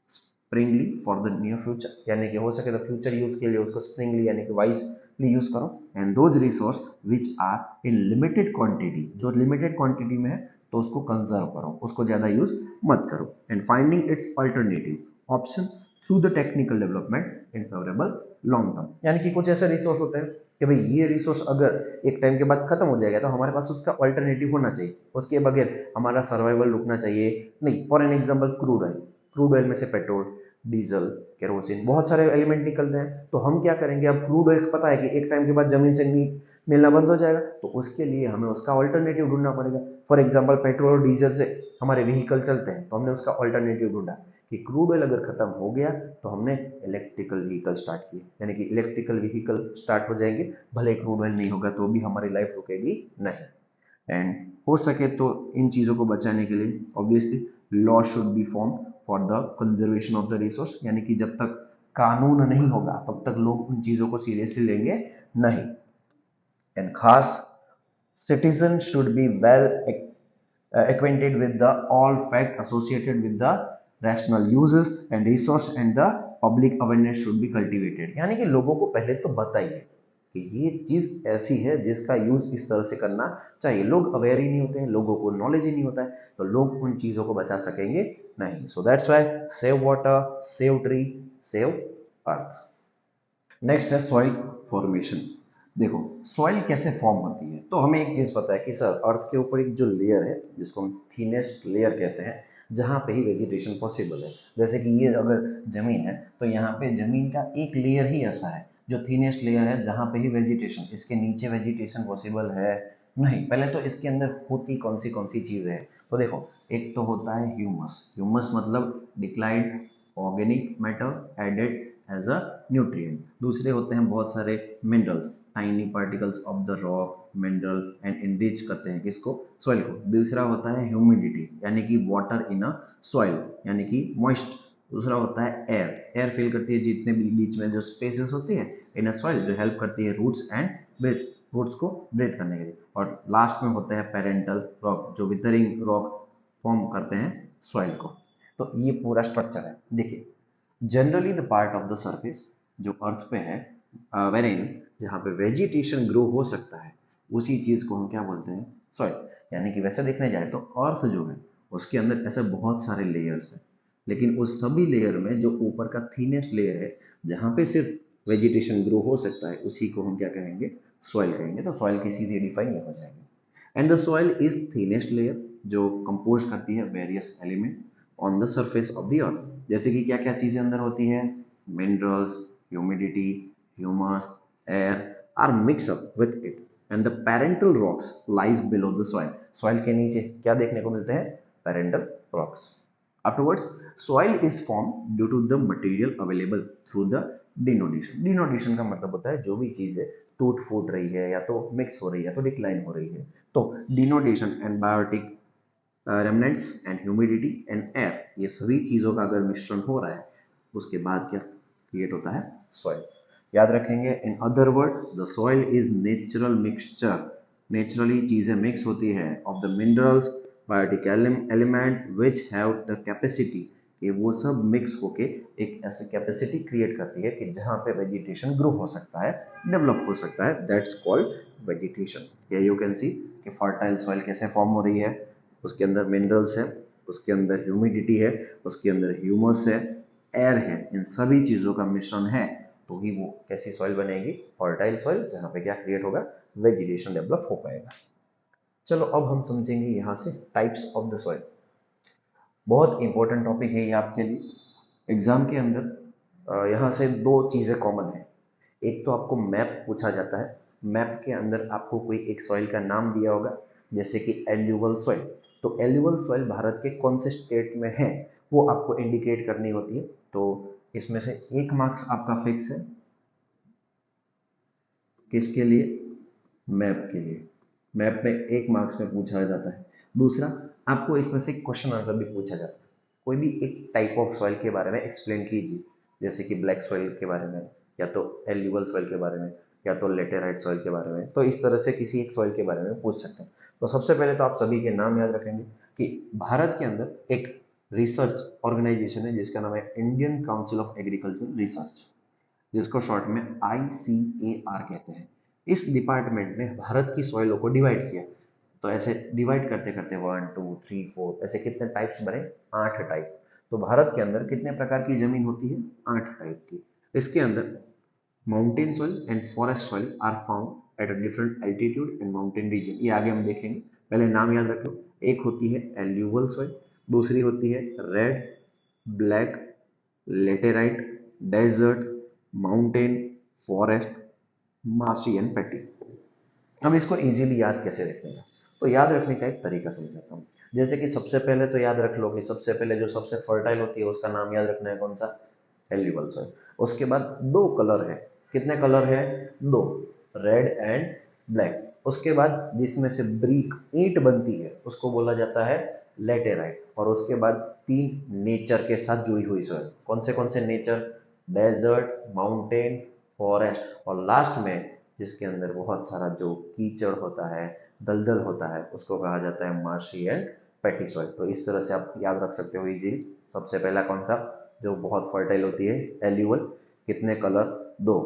Sprüngli for the near future. यानी कि हो सके तो फ्यूचर यूज के लिए उसको स्प्रिंगली यानी कि वाइजली यूज करो। And those resource which are in limited quantity, जो लिमिटेड क्वांटिटी में है तो उसको कंजर्व करो, उसको ज्यादा यूज मत करो। And finding it's alternative option through the technical development in favourable long term. यानी कि कुछ ऐसे रिसोर्स होते हैं कि भाई ये रिसोर्स अगर एक टाइम के बाद खत्म हो जाएगा तो हमारे पास उसका अल्टरनेटिव होना चाहिए, उसके बगैर हमारा सर्वाइवल रुकना चाहिए नहीं। For an example crude oil, crude oil में से पेट्रोल, डीजल, केरोसिन, बहुत सारे एलिमेंट निकलते हैं। तो हम क्या करेंगे, अब क्रूड ऑयल पता है कि एक टाइम के बाद जमीन से मिलना बंद हो जाएगा, तो उसके लिए हमें उसका ऑल्टरनेटिव ढूंढना पड़ेगा। फॉर एग्जाम्पल पेट्रोल और डीजल से हमारे व्हीकल चलते हैं तो हमने उसका ऑल्टरनेटिव ढूंढा कि क्रूड ऑयल अगर खत्म हो गया तो हमने इलेक्ट्रिकल व्हीकल स्टार्ट किए, यानी कि इलेक्ट्रिकल व्हीकल स्टार्ट हो जाएंगे, भले क्रूड ऑयल नहीं होगा तो भी हमारी लाइफ रुकेगी नहीं। एंड हो सके तो इन चीज़ों को बचाने के लिए obviously law should be form for the conservation of the resource. यानी कि जब तक कानून नहीं होगा तब तक लोग उन चीज़ों को सीरियसली लेंगे नहीं। एंड खास citizens should be well acquainted with the all fact associated with the rational uses and resource and the public awareness should be cultivated। यानी कि लोगों को पहले तो बताइए कि ये चीज ऐसी है जिसका यूज इस तरह से करना चाहिए। लोग अवेयर ही नहीं होते हैं, लोगों को नॉलेज ही नहीं होता है, तो लोग उन चीजों को बचा सकेंगे नहीं। So that's why save water, save tree, save earth. Next है सॉइल फॉर्मेशन। देखो सॉइल कैसे फॉर्म होती है, तो हमें एक चीज पता है कि सर अर्थ के ऊपर एक जो लेयर है जिसको हम थीनेस्ट लेयर कहते हैं, जहाँ पे ही वेजिटेशन पॉसिबल है। जैसे कि ये अगर जमीन है तो यहाँ पे जमीन का एक लेयर ही ऐसा है जो थीनेस्ट लेयर है जहाँ पे ही वेजिटेशन, इसके नीचे वेजिटेशन पॉसिबल है नहीं। पहले तो इसके अंदर होती कौन सी चीजें हैं, तो देखो एक तो होता है ह्यूमस। ह्यूमस मतलब declined organic matter added as a nutrient. दूसरे होते हैं बहुत सारे minerals, tiny particles of the rock, mineral and enrich करते हैं किसको, सॉइल को। दूसरा होता है ह्यूमिडिटी यानी कि वाटर इन अ सॉइल यानी कि मॉइस्ट। दूसरा होता है एयर, एयर फिल करती है जितने भी बीच में जो स्पेसेस होती है इन अ सॉइल, जो हेल्प करती है रूट्स एंड ब्रेथ्स, रूट्स को ब्रेथ करने के लिए। और लास्ट में होता है पेरेंटल रॉक, जो विदरिंग रॉक फॉर्म करते हैं सॉइल को। तो ये पूरा स्ट्रक्चर है। देखिए generally the part of the surface जो अर्थ पे है वेरिन जहाँ पे वेजिटेशन ग्रो हो सकता है, उसी चीज को हम क्या बोलते हैं, सॉइल। यानी कि वैसे देखने जाए तो अर्थ जो है उसके अंदर ऐसे बहुत सारे लेयर्स हैं, लेकिन उस सभी लेयर में जो ऊपर का थीनेस्ट लेयर है जहाँ पे सिर्फ वेजिटेशन ग्रो हो सकता है, उसी को हम क्या कहेंगे, सॉइल कहेंगे। तो सॉइल की सीधी डिफाइन ये हो जाएगी। And the soil is thinnest layer जो कंपोज करती है various element on the surface of the earth. जैसे कि क्या क्या चीजें अंदर होती है, minerals, humidity, humus, air are mix up with it and the parental rocks lies below the soil. Soil के नीचे क्या देखने को मिलते हैं, parental rocks. Afterwards soil is form due to the material available through the denudation. डिनोडेशन का मतलब होता है जो भी चीज है टूट फूट रही है या तो मिक्स हो रही है या तो डिक्लाइन हो रही है, तो denudation and biotic remnants and humidity and air, ये सभी चीज़ों का अगर मिश्रण हो रहा है उसके बाद क्या क्रिएट होता है, सॉइल। याद रखेंगे, in other word the soil is natural mixture, naturally चीज़ें मिक्स होती है of the minerals biotic element which have the capacity, कि वो सब मिक्स होके एक ऐसी कैपेसिटी क्रिएट करती है कि जहाँ पे वेजिटेशन ग्रो हो सकता है, डेवलप हो सकता है, that's called vegetation. You can सी कि फर्टाइल सॉइल कैसे फॉर्म हो रही है, उसके अंदर मिनरल्स है, उसके अंदर ह्यूमिडिटी है, उसके अंदर ह्यूमस है, एयर है, इन सभी चीज़ों का मिश्रण है तो ही वो कैसी सॉइल बनेगी, फर्टाइल सॉइल, जहाँ पे क्या क्रिएट होगा, वेजिटेशन डेवलप हो पाएगा। चलो अब हम समझेंगे यहाँ से टाइप्स ऑफ द सॉइल। बहुत इंपॉर्टेंट टॉपिक है ये आपके लिए एग्जाम के अंदर। यहाँ से दो चीज़ें कॉमन है, एक तो आपको मैप पूछा जाता है, मैप के अंदर आपको कोई एक सॉइल का नाम दिया होगा, जैसे कि एल्यूवल सॉइल, तो एल्यूवल सॉइल भारत के कौन से स्टेट में है वो आपको इंडिकेट करनी होती है। तो इसमें से एक मार्क्स आपका फिक्स है, किसके लिए, मैप के लिए, मैप में एक मार्क्स में पूछा जाता है। दूसरा, आपको इसमें से क्वेश्चन आंसर भी पूछा जाता है, कोई भी एक टाइप ऑफ सॉइल के बारे में एक्सप्लेन कीजिए, जैसे कि ब्लैक सॉइल के बारे में, या तो एल्यूवल सॉइल के बारे में, या तो लेटेराइट सॉइल के बारे में, तो इस तरह से किसी एक सॉइल के बारे में पूछ सकते हैं। तो सबसे पहले तो आप सभी के नाम याद रखेंगे कि भारत के अंदर एक रिसर्च ऑर्गेनाइजेशन है जिसका नाम है Indian council of agriculture research, जिसको शॉर्ट में ICAR कहते हैं। इस डिपार्टमेंट ने भारत की सॉइलों को डिवाइड किया, तो ऐसे डिवाइड करते करते 1 2 3 4 ऐसे कितने टाइप्स बने, 8 टाइप। तो भारत के अंदर कितने प्रकार की जमीन होती है, 8 टाइप की। इसके अंदर mountain soil and forest soil are found at a different altitude in mountain region, ये आगे हम देखेंगे, पहले नाम याद रखो। एक होती है एल्यूवल सॉइल, दूसरी होती है red, black, laterite, desert, mountain, forest, marshy and peaty. हम इसको इजीली याद कैसे रखेंगे, तो याद रखने का एक तरीका समझाता हूँ। जैसे कि सबसे पहले तो याद रख लो कि सबसे पहले जो सबसे फर्टाइल होती है उसका नाम याद रखना है, कौन सा, एल्यूवल सॉइल। उसके बाद दो कलर है, कितने कलर है, दो, रेड एंड ब्लैक। उसके बाद जिसमें से ब्रिक ईंट बनती है उसको बोला जाता है लेटेराइट। और उसके बाद तीन नेचर के साथ जुड़ी हुई सॉइल, कौन से नेचर, डेजर्ट, माउंटेन, फॉरेस्ट, और लास्ट में जिसके अंदर बहुत सारा जो कीचड़ होता है, दलदल होता है, उसको कहा जाता है मार्शी एंड पेटी सॉइल। तो इस तरह से आप याद रख सकते हो इजीली। सबसे पहला कौन सा, जो बहुत फर्टाइल होती है, एल्यूवल, कितने कलर, दो,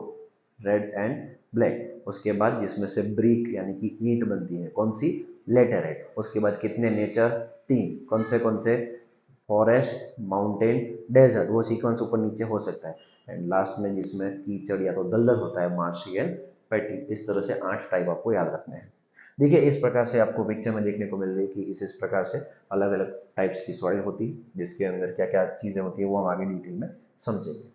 रेड एंड ब्लैक। उसके बाद जिसमें से ब्रिक यानी कि ईंट बनती है, कौन सी, लेटेराइट। उसके बाद कितने नेचर, तीन, कौन से, फॉरेस्ट, माउंटेन, डेजर्ट, वो सीक्वेंस ऊपर नीचे हो सकता है, एंड लास्ट में जिसमें कीचड़ या तो दलदल होता है, मार्शी एंड पेटी। इस तरह से 8 टाइप आपको याद रखने हैं। देखिए इस प्रकार से आपको पिक्चर में देखने को मिल रही है कि इस प्रकार से अलग अलग टाइप्स की सॉइल होती है, जिसके अंदर क्या क्या चीजें होती है वो हम आगे डिटेल में समझेंगे।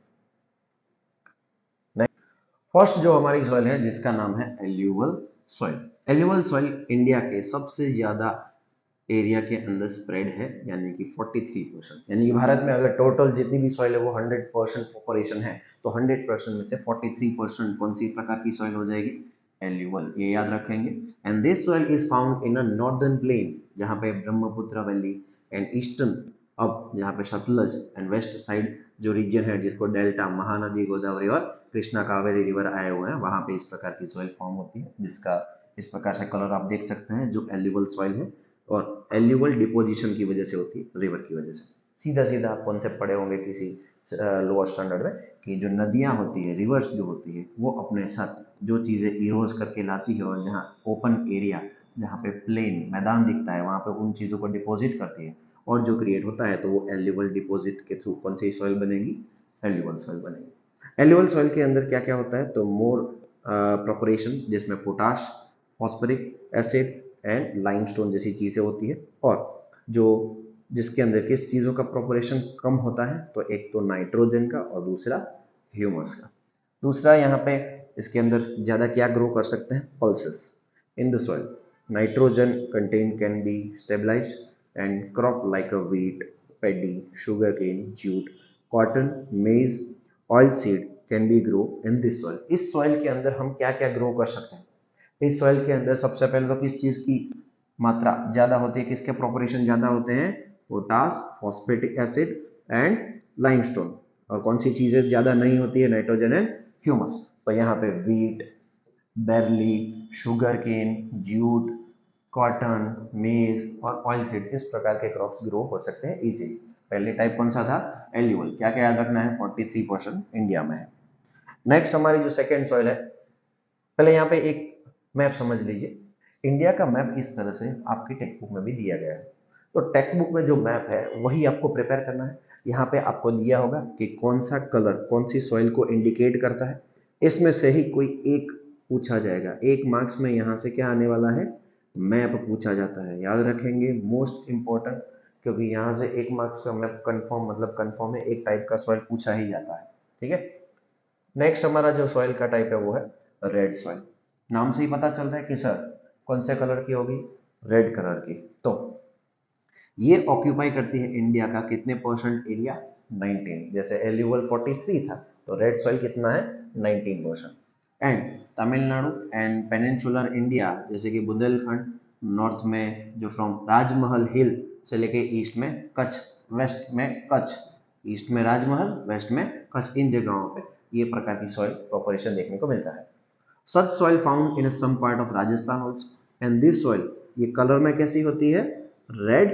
फर्स्ट जो हमारी सॉइल है जिसका नाम है alluvial soil. Alluvial soil India के सबसे ज्यादा एरिया के अंदर स्प्रेड है, यानी कि 43%, यानी कि भारत में अगर टोटल जितनी भी सॉइल है वो 100% पॉपुलेशन है, तो 100% में से 43% कौन सी प्रकार की सॉइल हो जाएगी, एल्यूवल, ये याद रखेंगे। And this soil is found in a northern plain, जहाँ पे ब्रह्मपुत्र वैली, एंड ईस्टर्न, अब जहाँ पे सतलज, एंड वेस्ट साइड जो रीजन है जिसको डेल्टा, महानदी, गोदावरी और कृष्णा कावेरी रिवर आए हुए हैं, वहाँ पे इस प्रकार की सॉइल फॉर्म होती है, जिसका इस प्रकार से कलर आप देख सकते हैं जो एल्यूवल सॉइल है। और एल्यूवल डिपोजिशन की वजह से होती है, रिवर की वजह से। सीधा सीधा आप कॉन्सेप्ट पढ़े होंगे किसी लोअर स्टैंडर्ड में कि जो नदियाँ होती है, रिवर्स जो होती है, वो अपने साथ जो चीज़ें इरोज करके लाती है और जहाँ ओपन एरिया, जहाँ पे प्लेन मैदान दिखता है, वहाँ पे उन चीज़ों को डिपॉजिट करती है, और जो क्रिएट होता है तो वो एल्यूवल डिपॉजिट के थ्रू कौन सी सॉइल बनेगी, एल्यूवल सॉइल बनेगी। एल्यूवल सॉइल के अंदर क्या क्या होता है, तो मोर प्रोपरेशन, जिसमें potash, phosphoric acid and limestone जैसी चीज़ें होती है, और जो जिसके अंदर किस चीज़ों का प्रोपोर्शन कम होता है, तो एक तो नाइट्रोजन का और दूसरा ह्यूमस का। दूसरा यहाँ पे इसके अंदर ज़्यादा क्या ग्रो कर सकते हैं, pulses in the soil. Nitrogen content can be stabilised and crop like a wheat, paddy, sugar cane, jute, cotton, maize, oil seed can be grow in this soil. इस सॉइल के अंदर हम क्या क्या ग्रो कर सकते हैं? इस सॉइल के अंदर सबसे पहले तो किस चीज़ की मात्रा ज़्यादा होती है, किसके प्रोपोर्शन ज़्यादा होते हैं, potash, phosphatic acid and limestone. और कौन सी चीज़ें ज़्यादा नहीं होती है, नाइट्रोजन एंड ह्यूमस। तो यहाँ पे wheat, barley, sugar cane, jute, cotton, maize और ऑयल सीड इस प्रकार के क्रॉप्स ग्रो हो सकते हैं इजीली। पहले टाइप कौन सा था, एल्यूवल। क्या क्या याद रखना है, 43% इंडिया में है। नेक्स्ट हमारी जो सेकेंड सॉइल है, पहले यहाँ पे एक मैप समझ लीजिए। इंडिया का मैप इस तरह से आपकी टेक्स्ट बुक में भी दिया गया है। तो टेक्स्ट बुक में जो मैप है वही आपको प्रिपेयर करना है। यहाँ पे आपको दिया होगा कि कौन सा कलर कौन सी सॉइल को इंडिकेट करता है। इसमें से ही कोई एक पूछा जाएगा। 1 मार्क्स में यहाँ से क्या आने वाला है, मैप पूछा जाता है। याद रखेंगे, मोस्ट इंपॉर्टेंट, क्योंकि यहाँ से 1 मार्क्स का मैप कंफर्म, मतलब कंफर्म है, एक टाइप का सॉइल पूछा ही जाता है। ठीक है। नेक्स्ट हमारा जो सॉइल का टाइप है वो है रेड सॉइल। नाम से ही पता चल रहा है कि सर कौन से कलर की होगी, रेड कलर की। तो ये ऑक्यूपाई करती है इंडिया का कितने परसेंट एरिया, 19। जैसे एल्यूवल 43 था तो रेड सॉइल कितना है, 19%। And Tamil Nadu and peninsular India, जैसे कि बुंदेलखंड नॉर्थ में, जो फ्रॉम राजमहल हिल से लेके ईस्ट में कच्छ, वेस्ट में कच्छ, ईस्ट में राजमहल, वेस्ट में कच्छ, इन जगहों पे ये प्रकार की सॉइल प्रोपोर्शन देखने को मिलता है। Such soil found in some part of Rajasthan also. And this soil, ये कलर में कैसी होती है, रेड,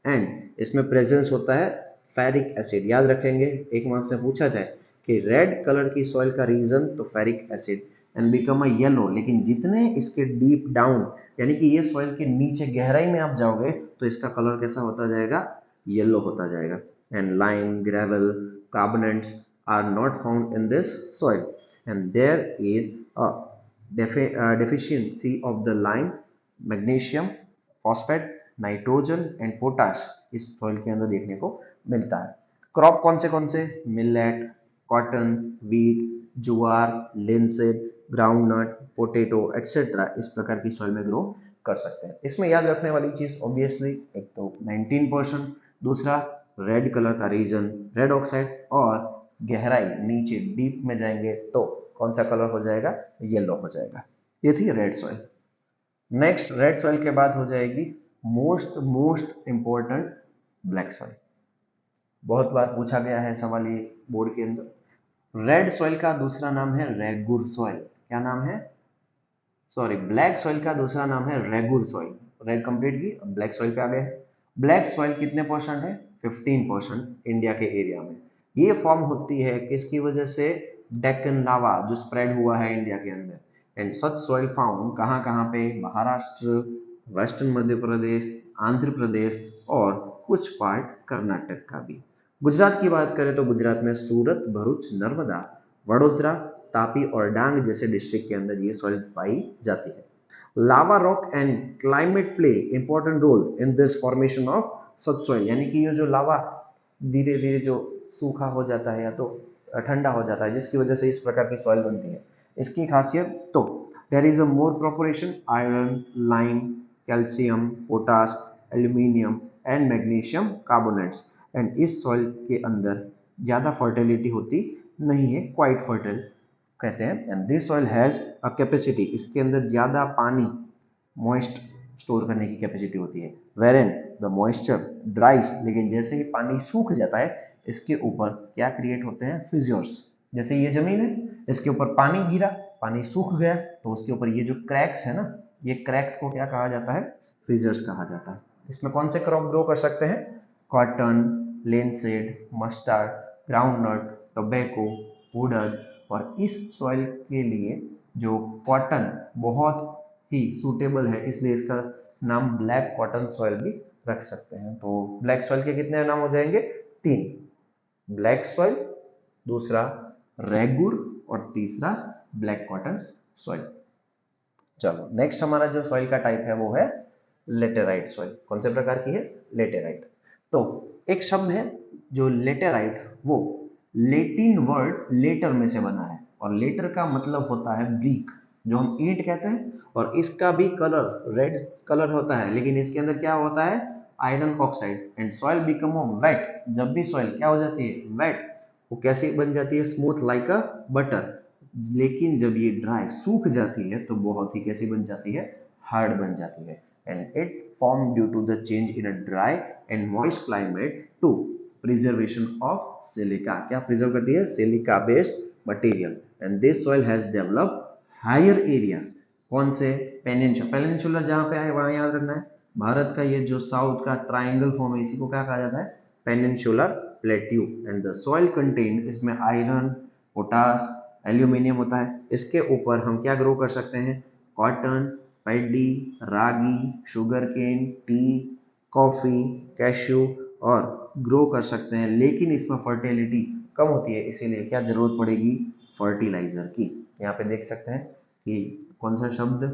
एंड इसमें प्रेजेंस होता है फेरिक एसिड। याद रखेंगे, एक मार्क्स में पूछा जाए कि रेड कलर की सॉइल का रीजन, तो ferric acid, and become a yellow. लेकिन जितने इसके डीप डाउन, यानी कि ये सॉइल के नीचे गहराई में आप जाओगे तो इसका कलर कैसा होता जाएगा, येलो होता जाएगा। And lime, gravel, carbonates are not found in this soil, and there is a deficiency of the lime, magnesium, phosphate, nitrogen and potash इस सॉइल के अंदर देखने को मिलता है। क्रॉप कौन से, मिलेट, कॉटन, वीट, ज्वार, लिनसीड, ग्राउंडनट, पोटैटो एक्सेट्रा इस प्रकार की सॉइल में ग्रो कर सकते हैं। इसमें याद रखने वाली चीज ऑब्वियसली एक तो 19%, दूसरा रेड कलर का रीजन रेड ऑक्साइड, और गहराई नीचे डीप में जाएंगे तो कौन सा कलर हो जाएगा, येलो हो जाएगा। ये थी red soil. Next red soil के बाद हो जाएगी मोस्ट इंपॉर्टेंट ब्लैक सॉइल। बहुत बार पूछा गया है सवाल ये बोर्ड के अंदर। रेड सॉइल का दूसरा नाम है रेगुर सॉइल। क्या नाम है, सॉरी, ब्लैक सॉइल का दूसरा नाम है रेगुर सॉइल। रेड कंप्लीट की, अब ब्लैक सॉइल पे आ गए हैं। ब्लैक सॉइल कितने परसेंट है, 15% इंडिया के एरिया में। ये फॉर्म होती है किसकी वजह से, डेक्कन लावा जो स्प्रेड हुआ है इंडिया के अंदर। एंड सच सॉइल फाउंड कहाँ पे, महाराष्ट्र, वेस्टर्न मध्य प्रदेश, आंध्र प्रदेश और कुछ पार्ट कर्नाटक का भी। गुजरात की बात करें तो गुजरात में सूरत, भरूच, नर्मदा, वडोदरा, तापी और डांग जैसे डिस्ट्रिक्ट के अंदर ये सॉइल पाई जाती है। Lava rock and climate play important role in this formation of such soil. यानी कि ये जो लावा धीरे धीरे जो सूखा हो जाता है या तो ठंडा हो जाता है, जिसकी वजह से इस प्रकार की सॉइल बनती है। इसकी खासियत, तो there is a more proportion iron, lime, calcium, potash, aluminium and magnesium carbonates. And इस सॉइल के अंदर ज़्यादा फर्टिलिटी होती नहीं है, क्वाइट फर्टाइल कहते हैं। And this soil has a capacity, इसके अंदर ज़्यादा पानी मॉइस्ट स्टोर करने की कैपेसिटी होती है। वेरेन द मॉइस्चर ड्राइज, लेकिन जैसे ही पानी सूख जाता है इसके ऊपर क्या क्रिएट होते हैं, फिजर्स। जैसे ये जमीन है, इसके ऊपर पानी गिरा, पानी सूख गया, तो उसके ऊपर ये जो क्रैक्स है ना, ये क्रैक्स को क्या कहा जाता है, फिजर्स कहा जाता है। इसमें कौन से क्रॉप ग्रो कर सकते हैं, cotton, linseed, mustard, groundnut, tobacco, urad. और इस सॉइल के लिए जो कॉटन बहुत ही सूटेबल है, इसलिए इसका नाम ब्लैक कॉटन सॉइल भी रख सकते हैं। तो ब्लैक सॉइल के कितने नाम हो जाएंगे, 3, ब्लैक सॉइल, दूसरा रेगुर और तीसरा ब्लैक कॉटन सॉइल। चलो नेक्स्ट हमारा जो सॉइल का टाइप है वो है लेटेराइट सॉइल। कौन से प्रकार की है, लेटेराइट। तो एक शब्द है जो लेटेराइट, वो लेटिन वर्ड लेटर में से बना है और लेटर का मतलब होता है ब्रिक, जो हम ईंट कहते हैं, और इसका भी कलर रेड कलर होता है, लेकिन इसके अंदर क्या होता है, iron oxide. And soil become wait, जब भी सॉइल क्या हो जाती है, वेट, वो कैसे बन जाती है, स्मूथ लाइक अ बटर। लेकिन जब ये ड्राई सूख जाती है तो बहुत ही कैसी बन जाती है, हार्ड बन जाती है। And it form due to the change in a dry and moist climate to preservation of silica, क्या प्रिजर्व करती है, silica based material. And this soil has developed higher area, कौन से, पेनिनसुलर, पेनिनसुलर जहां पे आए वहां याद रखना है, भारत का ये जो साउथ का ट्राइंगल फॉर्म है, इसी को क्या कहा जाता है, peninsular plateau. And the soil contain, इसमें आयरन, पोटास, एल्यूमिनियम होता है। इसके ऊपर हम क्या ग्रो कर सकते हैं, cotton, paddy, ragi, sugar cane, tea, coffee, cashew और ग्रो कर सकते हैं। लेकिन इसमें फर्टिलिटी कम होती है, इसीलिए क्या जरूरत पड़ेगी, फर्टिलाइजर की। यहाँ पे देख सकते हैं कि कौन सा शब्द,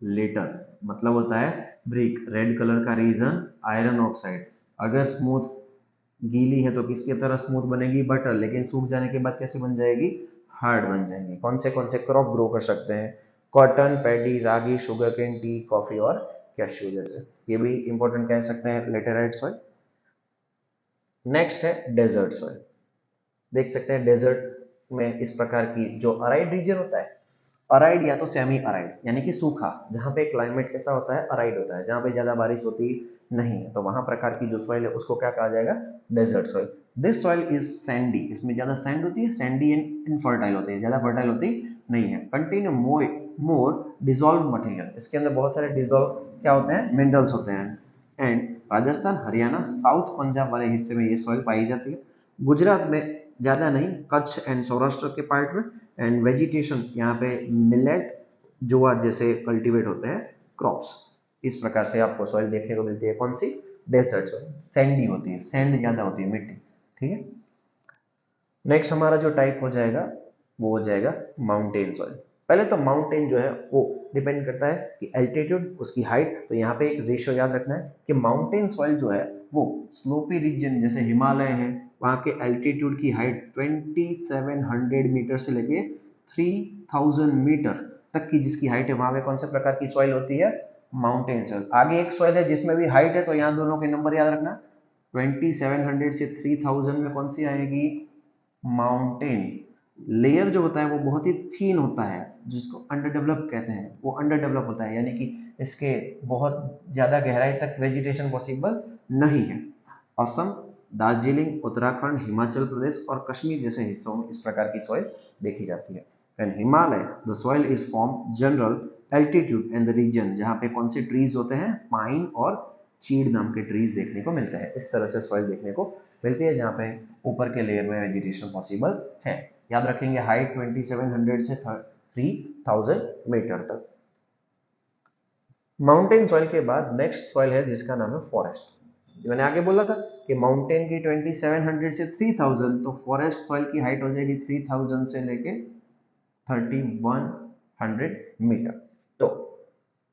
लेटर, मतलब होता है ब्रिक, रेड कलर का रीजन आयरन ऑक्साइड। अगर स्मूथ गीली है तो किसकी तरह स्मूथ बनेगी, बटर, लेकिन सूख जाने के बाद कैसे बन जाएगी, हार्ड बन जाएंगी। कौन से क्रॉप ग्रो कर सकते हैं, cotton, paddy, ragi, sugar cane, tea, coffee और कैश्यू जैसे। ये भी इंपॉर्टेंट कह सकते हैं लेटेराइट सॉइल। नेक्स्ट है डेजर्ट सॉइल। देख सकते हैं डेजर्ट में इस प्रकार की जो अराइड रीजन होता है, अराइड या तो सेमी अराइड यानी कि सूखा, जहाँ पे क्लाइमेट कैसा होता है, अराइड होता है, जहाँ पे ज्यादा बारिश होती नहीं है, तो वहां प्रकार की जो सॉइल है उसको क्या कहा जाएगा, desert soil. This soil is sandy, इसमें ज्यादा सैंड होती है, सैंडी एंड इनफर्टाइल होती है, ज्यादा फर्टाइल होती नहीं है। कंटेन मोर डिजोल्व मटेरियल, इसके अंदर बहुत सारे डिजोल्व क्या होते हैं, मिनरल्स होते हैं। एंड राजस्थान, हरियाणा, साउथ पंजाब वाले हिस्से में ये सॉइल पाई जाती है, गुजरात में ज्यादा नहीं, कच्छ एंड सौराष्ट्र के पार्ट में। एंड वेजिटेशन यहाँ पे मिलेट, ज्वार जैसे कल्टीवेट होते हैं क्रॉप्स। इस प्रकार से आपको सॉइल देखने को मिलती है, कौन सी, डेजर्ट सॉइल, सैंडी होती है, सैंड ज्यादा होती है, मिट्टी। ठीक है, नेक्स्ट हमारा जो टाइप हो जाएगा वो हो जाएगा माउंटेन सॉइल। पहले तो माउंटेन जो है वो डिपेंड करता है कि एल्टीट्यूड, उसकी हाइट। तो यहाँ पे एक रेशियो याद रखना है कि माउंटेन सॉइल जो है वो स्लोपी रीजन जैसे हिमालय है, वहाँ के एल्टीट्यूड की हाइट 2700 मीटर से लेके 3000 मीटर तक की जिसकी हाइट है, वहां पे कौन से प्रकार की सॉइल होती है, माउंटेन सॉइल। आगे एक सॉइल है जिसमें भी हाइट है, तो यहाँ दोनों के नंबर याद रखना, 2700 से 3000 में कौन सी आएगी, माउंटेन। लेयर जो होता है वो बहुत ही थीन होता है, जिसको अंडर डेवलप कहते हैं, वो अंडर डेवलप होता है, यानी कि इसके बहुत ज्यादा गहराई तक वेजिटेशन पॉसिबल नहीं है। असम, दार्जिलिंग, उत्तराखंड, हिमाचल प्रदेश और कश्मीर जैसे हिस्सों में इस प्रकार की सॉइल देखी जाती है। And Himalaya, the soil is form general altitude and the region, जहाँ पे कौन से ट्रीज होते हैं, पाइन और चीड़ नाम के ट्रीज देखने को मिलते हैं। इस तरह से सॉइल देखने को मिलती है जहाँ पे ऊपर के लेयर में वेजिटेशन पॉसिबल है। याद रखेंगे हाइट 2700 से 3000 मीटर तक। माउंटेन सॉइल के बाद नेक्स्ट सॉइल है जिसका नाम है फॉरेस्ट। मैंने आगे बोला था कि माउंटेन की 2700 से 3000, तो फॉरेस्ट सॉइल की हाइट हो जाएगी 3000 से लेके 3100 मीटर। तो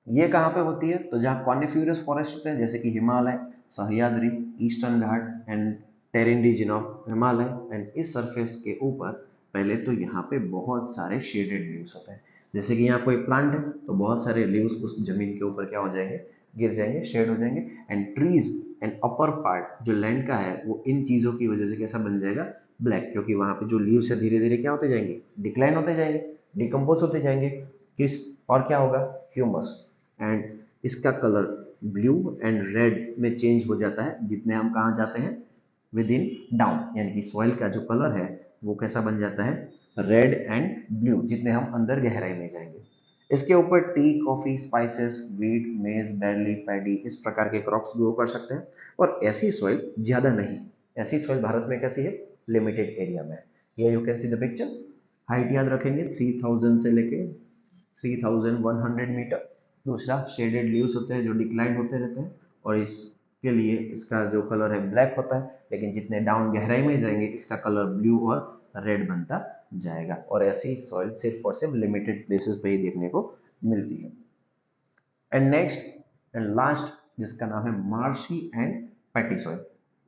ये कहाँ पे होती है, तो जहाँ कॉनिफ्यूरस फॉरेस्ट होते हैं जैसे कि Himalaya, Sahyadri, eastern ghat and terrain region of Himalaya. And इस सरफेस के ऊपर पहले तो यहाँ पे बहुत सारे शेडेड लीव्स होते हैं, जैसे कि यहाँ कोई प्लांट है तो बहुत सारे लीव्स उस जमीन के ऊपर क्या हो जाएंगे, गिर जाएंगे, शेड हो जाएंगे। And trees and upper part जो लैंड का है वो इन चीजों की वजह से कैसा बन जाएगा, ब्लैक, क्योंकि वहां पे जो लीव्स है धीरे धीरे क्या होते जाएंगे, डिक्लाइन होते जाएंगे, डिकम्पोज होते जाएंगे, किस, और क्या होगा, ह्यूमस। एंड इसका कलर ब्लू एंड रेड में चेंज हो जाता है जितने हम कहाँ जाते हैं, विद इन डाउन, यानी कि सॉइल का जो कलर है वो कैसा बन जाता है, रेड एंड ब्लू, जितने हम अंदर गहराई में जाएंगे। इसके ऊपर टी, कॉफी, स्पाइसेस, वीट, मेज, बैरली, पैडी इस प्रकार के क्रॉप्स ग्रो कर सकते हैं। और ऐसी सॉइल ज्यादा नहीं, ऐसी सॉइल भारत में कैसी है, लिमिटेड एरिया में है। ये you can see the picture. Height याद रखेंगे 3000 से लेके 3100 मीटर। दूसरा शेडेड लीव्स होते हैं जो डिक्लाइन होते रहते हैं, और इसके लिए इसका जो कलर है ब्लैक होता है, लेकिन जितने डाउन गहराई में जाएंगे इसका कलर ब्लू और रेड बनता जाएगा। और ऐसी सॉइल सिर्फ और सिर्फ लिमिटेड प्लेसेस पे ही देखने को मिलती है। एंड नेक्स्ट एंड लास्ट जिसका नाम है मार्शी एंड पैटी सॉइल।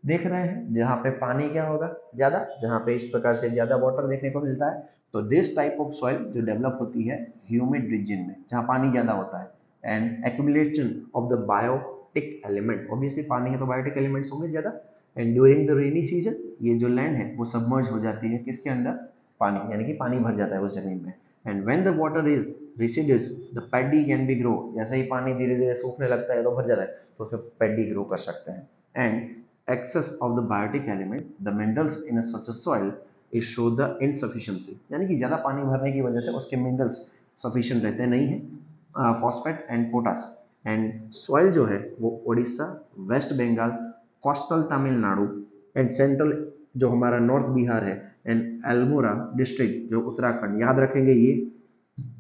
देख रहे हैं जहाँ पे पानी क्या होगा ज्यादा, जहाँ पे इस प्रकार से ज्यादा वाटर देखने को मिलता है, तो दिस टाइप ऑफ सॉइल जो डेवलप होती है ह्यूमिड रीजन में जहाँ पानी ज्यादा होता है, and accumulation of the biotic element, obviously पानी है तो बायोटिक एलिमेंट्स होंगे ज्यादा, and during the rainy season ये जो लैंड है वो सबमर्ज हो जाती है किसके अंदर, पानी, यानी कि पानी भर जाता है उस जमीन में, and when the water is recedes the paddy can be grow, जैसे ही पानी धीरे धीरे सूखने लगता है तो भर जाता है तो उसमें पैडी ग्रो कर सकते हैं, and excess of the biotic element the minerals in a such a soil is show the insufficiency, यानी कि ज़्यादा पानी भरने की वजह से उसके मिनरल्स सफिशिएंट रहते नहीं हैं, phosphate and potash, and soil जो है वो Orissa, West Bengal, coastal Tamil Nadu and central जो हमारा नॉर्थ बिहार है, एंड अल्मोड़ा डिस्ट्रिक्ट जो उत्तराखंड, याद रखेंगे ये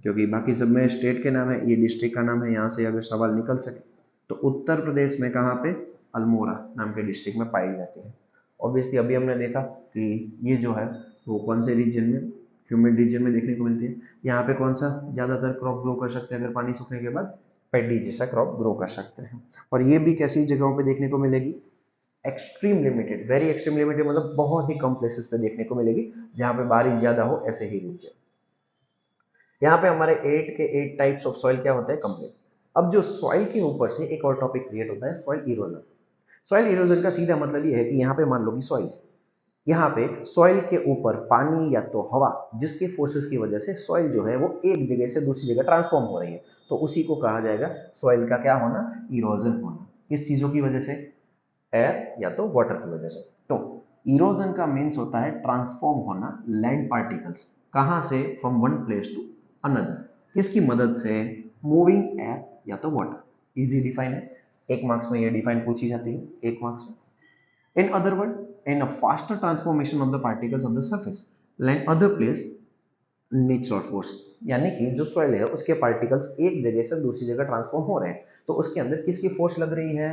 क्योंकि बाकी सब में स्टेट के नाम है, ये डिस्ट्रिक्ट का नाम है, यहाँ से अगर सवाल निकल सके तो उत्तर प्रदेश में कहाँ पे, अल्मोड़ा नाम के डिस्ट्रिक्ट में पाई जाती है। ऑब्वियसली अभी हमने देखा कि ये जो है वो कौन से रीजन में, ह्यूमिड रीजन में देखने को मिलती है, यहाँ पे कौन सा ज़्यादातर क्रॉप ग्रो कर सकते हैं अगर पानी सूखने के बाद, पैडी जैसा क्रॉप ग्रो कर सकते हैं, और ये भी कैसी जगहों पे देखने को मिलेगी, extreme limited, very extreme limited मतलब बहुत ही कम प्लेसेस पे देखने को मिलेगी जहाँ पे बारिश ज़्यादा हो, ऐसे ही रीजन। यहाँ पे हमारे 8 के 8 टाइप्स ऑफ सॉइल क्या होते हैं कंप्लीट। अब जो सॉइल के ऊपर से एक और टॉपिक क्रिएट होता है, सॉइल इरोजन। सॉइल इरोजन का सीधा मतलब ये है कि यहाँ पे मान लो कि सॉइल, यहाँ पे सॉइल के ऊपर पानी या तो हवा, जिसके फोर्सेस की वजह से सॉइल जो है वो एक जगह से दूसरी जगह ट्रांसफॉर्म हो रही है, तो उसी को कहा जाएगा सॉइल का क्या होना, इरोजन होना। किस चीजों की वजह से, एयर या तो वाटर की वजह से। तो इरोजन का मीन्स होता है ट्रांसफॉर्म होना लैंड पार्टिकल्स, कहाँ से, from one place to another, किसकी मदद से, मूविंग एयर या तो वाटर। इजी डिफाइन है, एक मार्क्स में ये डिफाइन पूछी जाती है, एक मार्क्स में। In other words, in a faster transformation of the particles of the surface, land other place natural force, यानी कि जो सॉइल है उसके पार्टिकल्स एक जगह से दूसरी जगह ट्रांसफॉर्म हो रहे हैं, तो उसके अंदर किसकी फोर्स लग रही है,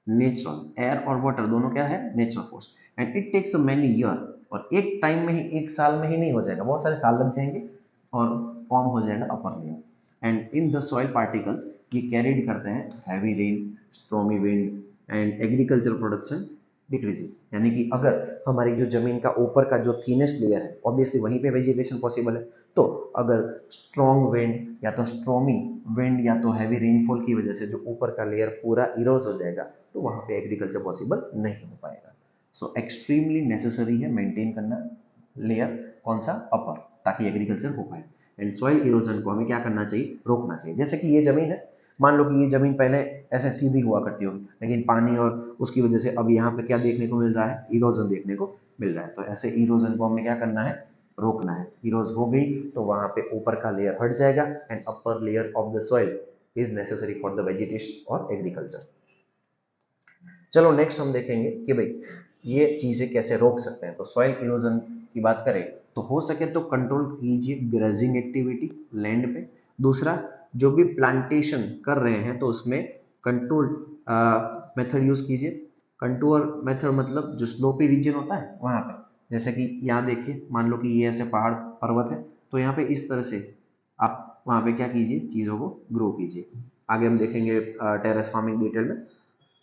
नेचुरल, एयर और वाटर दोनों क्या है, natural force, and it takes many year, और एक टाइम में ही, एक साल में ही नहीं हो जाएगा, बहुत सारे साल लग जाएंगे और फॉर्म हो जाएगा upper layer, and in the soil particles ये कैरीड करते हैं heavy rain, stormy wind and agriculture production decreases, यानी कि अगर हमारी जो जमीन का ऊपर का जो थीनेस्ट लेयर है, ऑब्वियसली वहीं पे वेजिटेशन पॉसिबल है, तो अगर स्ट्रॉन्ग विंड या तो स्ट्रॉमी विंड या तो हैवी रेनफॉल की वजह से जो ऊपर का लेयर पूरा इरोज हो जाएगा, तो वहां पे एग्रीकल्चर पॉसिबल नहीं हो पाएगा। सो एक्सट्रीमली नेसेसरी है मेंटेन करना लेयर कौन सा, अपर, ताकि एग्रीकल्चर हो पाए। एंड सॉइल इरोजन को हमें क्या करना चाहिए, रोकना चाहिए। जैसे कि ये जमीन है, मान लो कि ये जमीन पहले ऐसे सीधी हुआ करती होगी, लेकिन पानी और उसकी वजह से अब यहाँ पे क्या देखने को मिल रहा है, इरोजन देखने को मिल रहा है, तो ऐसे इरोजन को हमें क्या करना है, रोकना है। इरोज हो गई तो वहां पे ऊपर का लेयर हट जाएगा, and upper layer of the soil is necessary for the vegetation और एग्रीकल्चर। चलो नेक्स्ट हम देखेंगे कि भाई ये चीजें कैसे रोक सकते हैं। तो सॉइल इरोजन की बात करें तो हो सके तो कंट्रोल कीजिए ग्रेजिंग एक्टिविटी लैंड पे। दूसरा, जो भी प्लांटेशन कर रहे हैं तो उसमें कंट्रोल मेथड यूज कीजिए। कंटूर मेथड मतलब जो स्लोपी रीजन होता है वहां पे, जैसे कि यहाँ देखिए, मान लो कि ये ऐसे पहाड़ पर्वत है, तो यहाँ पे इस तरह से आप वहां पे क्या कीजिए, चीजों को ग्रो कीजिए। आगे हम देखेंगे टेरेस फार्मिंग डिटेल में।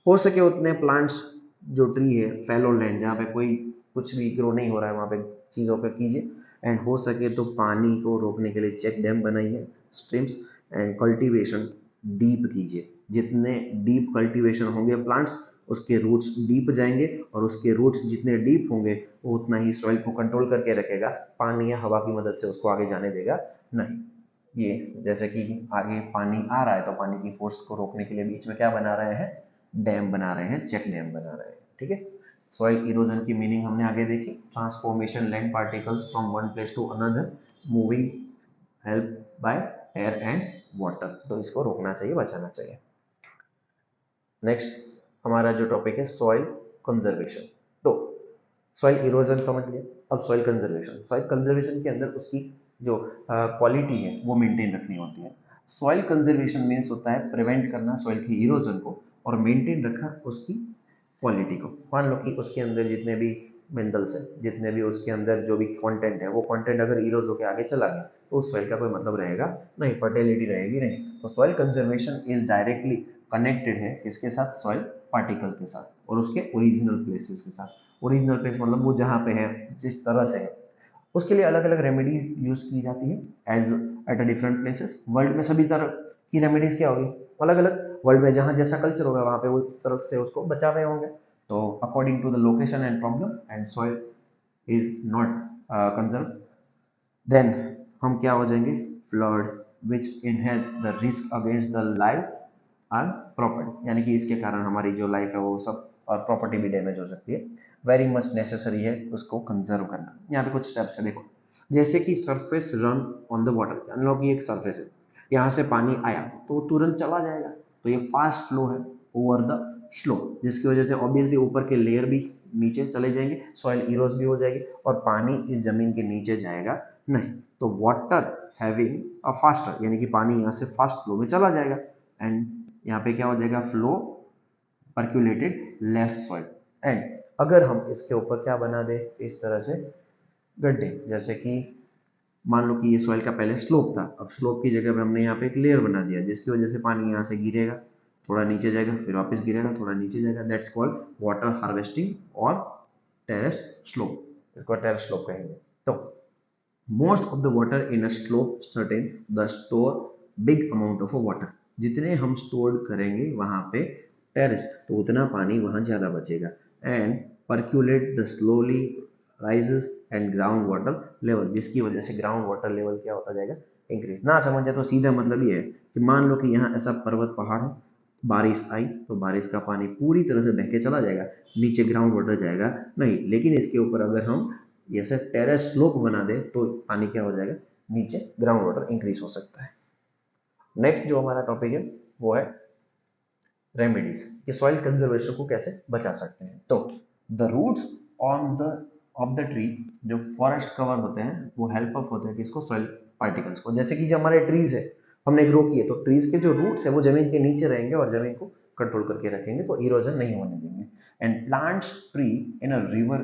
हो सके उतने प्लांट्स, जो ट्री है फैलो लैंड जहाँ पे कोई कुछ भी ग्रो नहीं हो रहा है वहाँ पे चीज़ों पे कीजिए। एंड हो सके तो पानी को रोकने के लिए चेक डैम बनाइए, स्ट्रीम्स, एंड कल्टीवेशन डीप कीजिए। जितने डीप कल्टीवेशन होंगे प्लांट्स, उसके रूट्स डीप जाएंगे, और उसके रूट्स जितने डीप होंगे वो उतना ही सॉइल को कंट्रोल करके रखेगा, पानी या हवा की मदद से उसको आगे जाने देगा नहीं। ये जैसे कि आगे पानी आ रहा है तो पानी की फोर्स को रोकने के लिए बीच में क्या बना रहे हैं, डैम बना रहे हैं, चेक डैम बना रहे हैं। ठीक है, सॉइल इरोजन की मीनिंग हमने आगे देखी, transformation land particles from one place to another, moving help by air and water, तो इसको रोकना चाहिए, बचाना चाहिए। नेक्स्ट हमारा जो टॉपिक है सॉइल कंजर्वेशन। तो सॉइल इरोजन समझ लिया, अब सॉइल कंजर्वेशन। सॉइल कंजर्वेशन के अंदर उसकी जो क्वालिटी है वो मेंटेन रखनी होती है। सॉइल कंजर्वेशन मीन्स होता है प्रिवेंट करना सॉइल की इरोजन को और मेंटेन रखना उसकी क्वालिटी को। मान लो कि उसके अंदर जितने भी मिनरल्स है, जितने भी उसके अंदर जो भी कंटेंट है, वो कंटेंट अगर इरोज होकर आगे चला गया तो उस सॉइल का कोई मतलब रहेगा नहीं, फर्टिलिटी रहेगी नहीं। तो soil conservation is directly connected है किसके साथ, सॉइल पार्टिकल के साथ और उसके ओरिजिनल प्लेसेस के साथ। ओरिजिनल प्लेस मतलब वो जहाँ पे है, जिस तरह से है, उसके लिए अलग अलग रेमेडीज यूज की जाती है as at a different places. World में सभी तरह की रेमेडीज क्या होगी, अलग अलग। वर्ल्ड में जहाँ जैसा कल्चर होगा वहाँ पे उस तरफ से उसको बचा रहे होंगे। तो according to the location and problem and soil is not conserve, then हम क्या हो जाएंगे, flood which inhales the risk against the life and property, यानी कि इसके कारण हमारी जो लाइफ है वो सब और प्रॉपर्टी भी डैमेज हो सकती है। वेरी मच नेसेसरी है उसको कंजर्व करना। यहाँ पे कुछ स्टेप्स है, देखो। जैसे कि surface run on the water, मान लो कि एक सरफेस है, यहाँ से पानी आया तो तुरंत चला जाएगा, तो ये फास्ट फ्लो है ओवर द स्लोप, जिसकी वजह से ऑब्वियसली ऊपर के लेयर भी नीचे चले जाएंगे, सॉइल इरोज भी हो जाएगी और पानी इस जमीन के नीचे जाएगा नहीं। तो वाटर हैविंग अ फास्टर, यानी कि पानी यहाँ से फास्ट फ्लो में चला जाएगा एंड यहाँ पे क्या हो जाएगा, फ्लो पर्क्यूलेटेड लेस सॉइल। एंड अगर हम इसके ऊपर क्या बना दें, इस तरह से गड्ढे, जैसे कि मान लो कि ये सॉइल का पहले स्लोप था, अब स्लोप की जगह पे हमने यहाँ पे एक लेयर बना दिया, जिसकी वजह से पानी यहाँ से गिरेगा, थोड़ा नीचे जाएगा, फिर वापस गिरेगा, थोड़ा नीचे जाएगा। दैट्स कॉल्ड वाटर हार्वेस्टिंग और टेरेस स्लोप, इसको टेरेस स्लोप कहेंगे। तो most of the water in a slope certain the store big amount of water, जितने हम स्टोर करेंगे वहां पे टेरेस, तो उतना पानी वहां ज्यादा बचेगा। And percolate the slowly rises and ground water level, जिसकी वजह से ग्राउंड वाटर लेवल क्या होता जाएगा, इंक्रीज। ना समझे तो सीधा मतलब ये है कि मान लो कि यहाँ ऐसा पर्वत पहाड़ है, बारिश आई तो बारिश का पानी पूरी तरह से बह के चला जाएगा, नीचे ग्राउंड वाटर जाएगा नहीं। लेकिन इसके ऊपर अगर हम जैसे टेरेस स्लोप बना दे तो पानी क्या हो जाएगा, नीचे ग्राउंड वाटर इंक्रीज हो सकता है। नेक्स्ट जो हमारा टॉपिक है वो है रेमेडीज, कि सॉइल कंजर्वेशन को कैसे बचा सकते हैं। तो the roots on the of the tree, जो फॉरेस्ट कवर होते हैं वो हेल्प अप होते हैं किसको, सॉइल पार्टिकल्स को। जैसे कि जो हमारे ट्रीज है हमने ग्रो किए, तो ट्रीज के जो रूट्स है वो जमीन के नीचे रहेंगे और जमीन को कंट्रोल करके रखेंगे, तो इरोजन नहीं होने देंगे। And plants tree in a river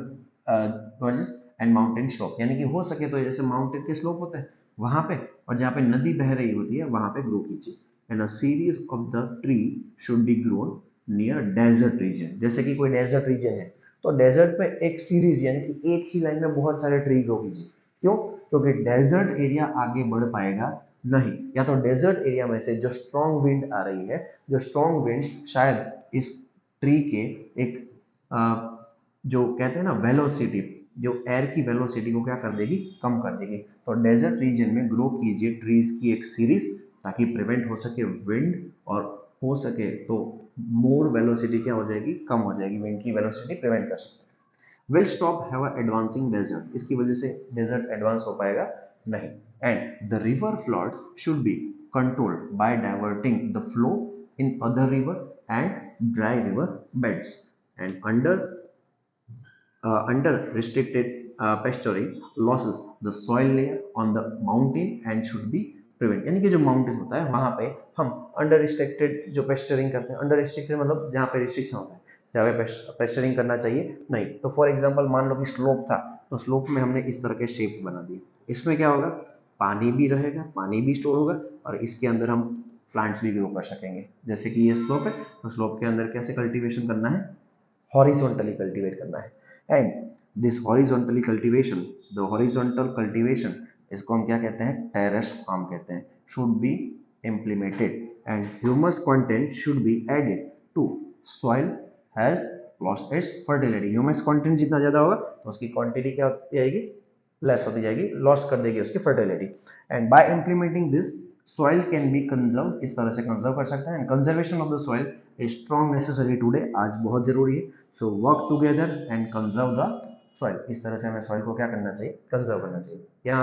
and mountain slope, यानी कि हो सके तो जैसे माउंटेन के स्लोप होते हैं वहां पे, और जहाँ पे नदी बह रही होती है वहां पे ग्रो कीजिए। And a series of the tree should be grown near desert region, जैसे कि कोई डेजर्ट रीजन है तो डेजर्ट में एक सीरीज यानी कि एक ही लाइन में बहुत सारे ट्री ग्रो कीजिए। क्यों, क्योंकि डेजर्ट एरिया आगे बढ़ पाएगा नहीं, या तो डेजर्ट एरिया में से जो स्ट्रॉन्ग विंड आ रही है, जो स्ट्रॉन्ग विंड शायद इस ट्री के एक जो कहते हैं ना वेलोसिटी, जो एयर की वेलोसिटी को क्या कर देगी, कम कर देगी। तो डेजर्ट रीजन में ग्रो कीजिए ट्रीज की एक सीरीज, ताकि प्रिवेंट हो सके विंड, और हो सके तो मोर वेलोसिटी क्या हो जाएगी, कम हो जाएगी, विंड की वेलोसिटी प्रिवेंट कर सकते हैं। Will stop have a advancing desert, इसकी वजह से डेजर्ट एडवांस हो पाएगा नहीं। And the river floods should be controlled by diverting the flow in other river and dry river beds and under restricted pasturing losses the soil layer on the mountain and should be prevent, यानी कि जो mountain होता है वहां पे हम under restricted जो पेस्चरिंग करते हैं, अंडर रिस्ट्रिक्टेड मतलब जहाँ पे रिस्ट्रिक्शन होता है, जहाँ पे पेस्चरिंग करना चाहिए नहीं। तो फॉर एग्जांपल मान लो कि स्लोप था, तो स्लोप में हमने इस तरह के शेप बना दिए, इसमें क्या होगा, पानी भी रहेगा, पानी भी स्टोर होगा और इसके अंदर हम प्लांट्स भी ग्रो कर सकेंगे। जैसे कि ये स्लोप है तो स्लोप के अंदर कैसे कल्टीवेशन करना है, हॉरिजॉन्टली कल्टीवेट करना है। And this horizontally cultivation, the horizontal cultivation, इसको हम क्या कहते हैं, टेरेस फार्म कहते हैं, should be implemented and humus content should be added to soil has lost its fertility. Humus content जितना ज्यादा होगा तो उसकी क्वांटिटी क्या होती जाएगी, लेस होती जाएगी, लॉस्ट कर देगी उसकी fertility. And bye implementing this soil can be conserve, इस तरह से कंजर्व कर सकते हैं। And conservation of the soil is strong necessary today, आज बहुत जरूरी है। So work together and conserve the soil, इस तरह से हमें सॉइल को क्या करना चाहिए, कंजर्व करना चाहिए। यहाँ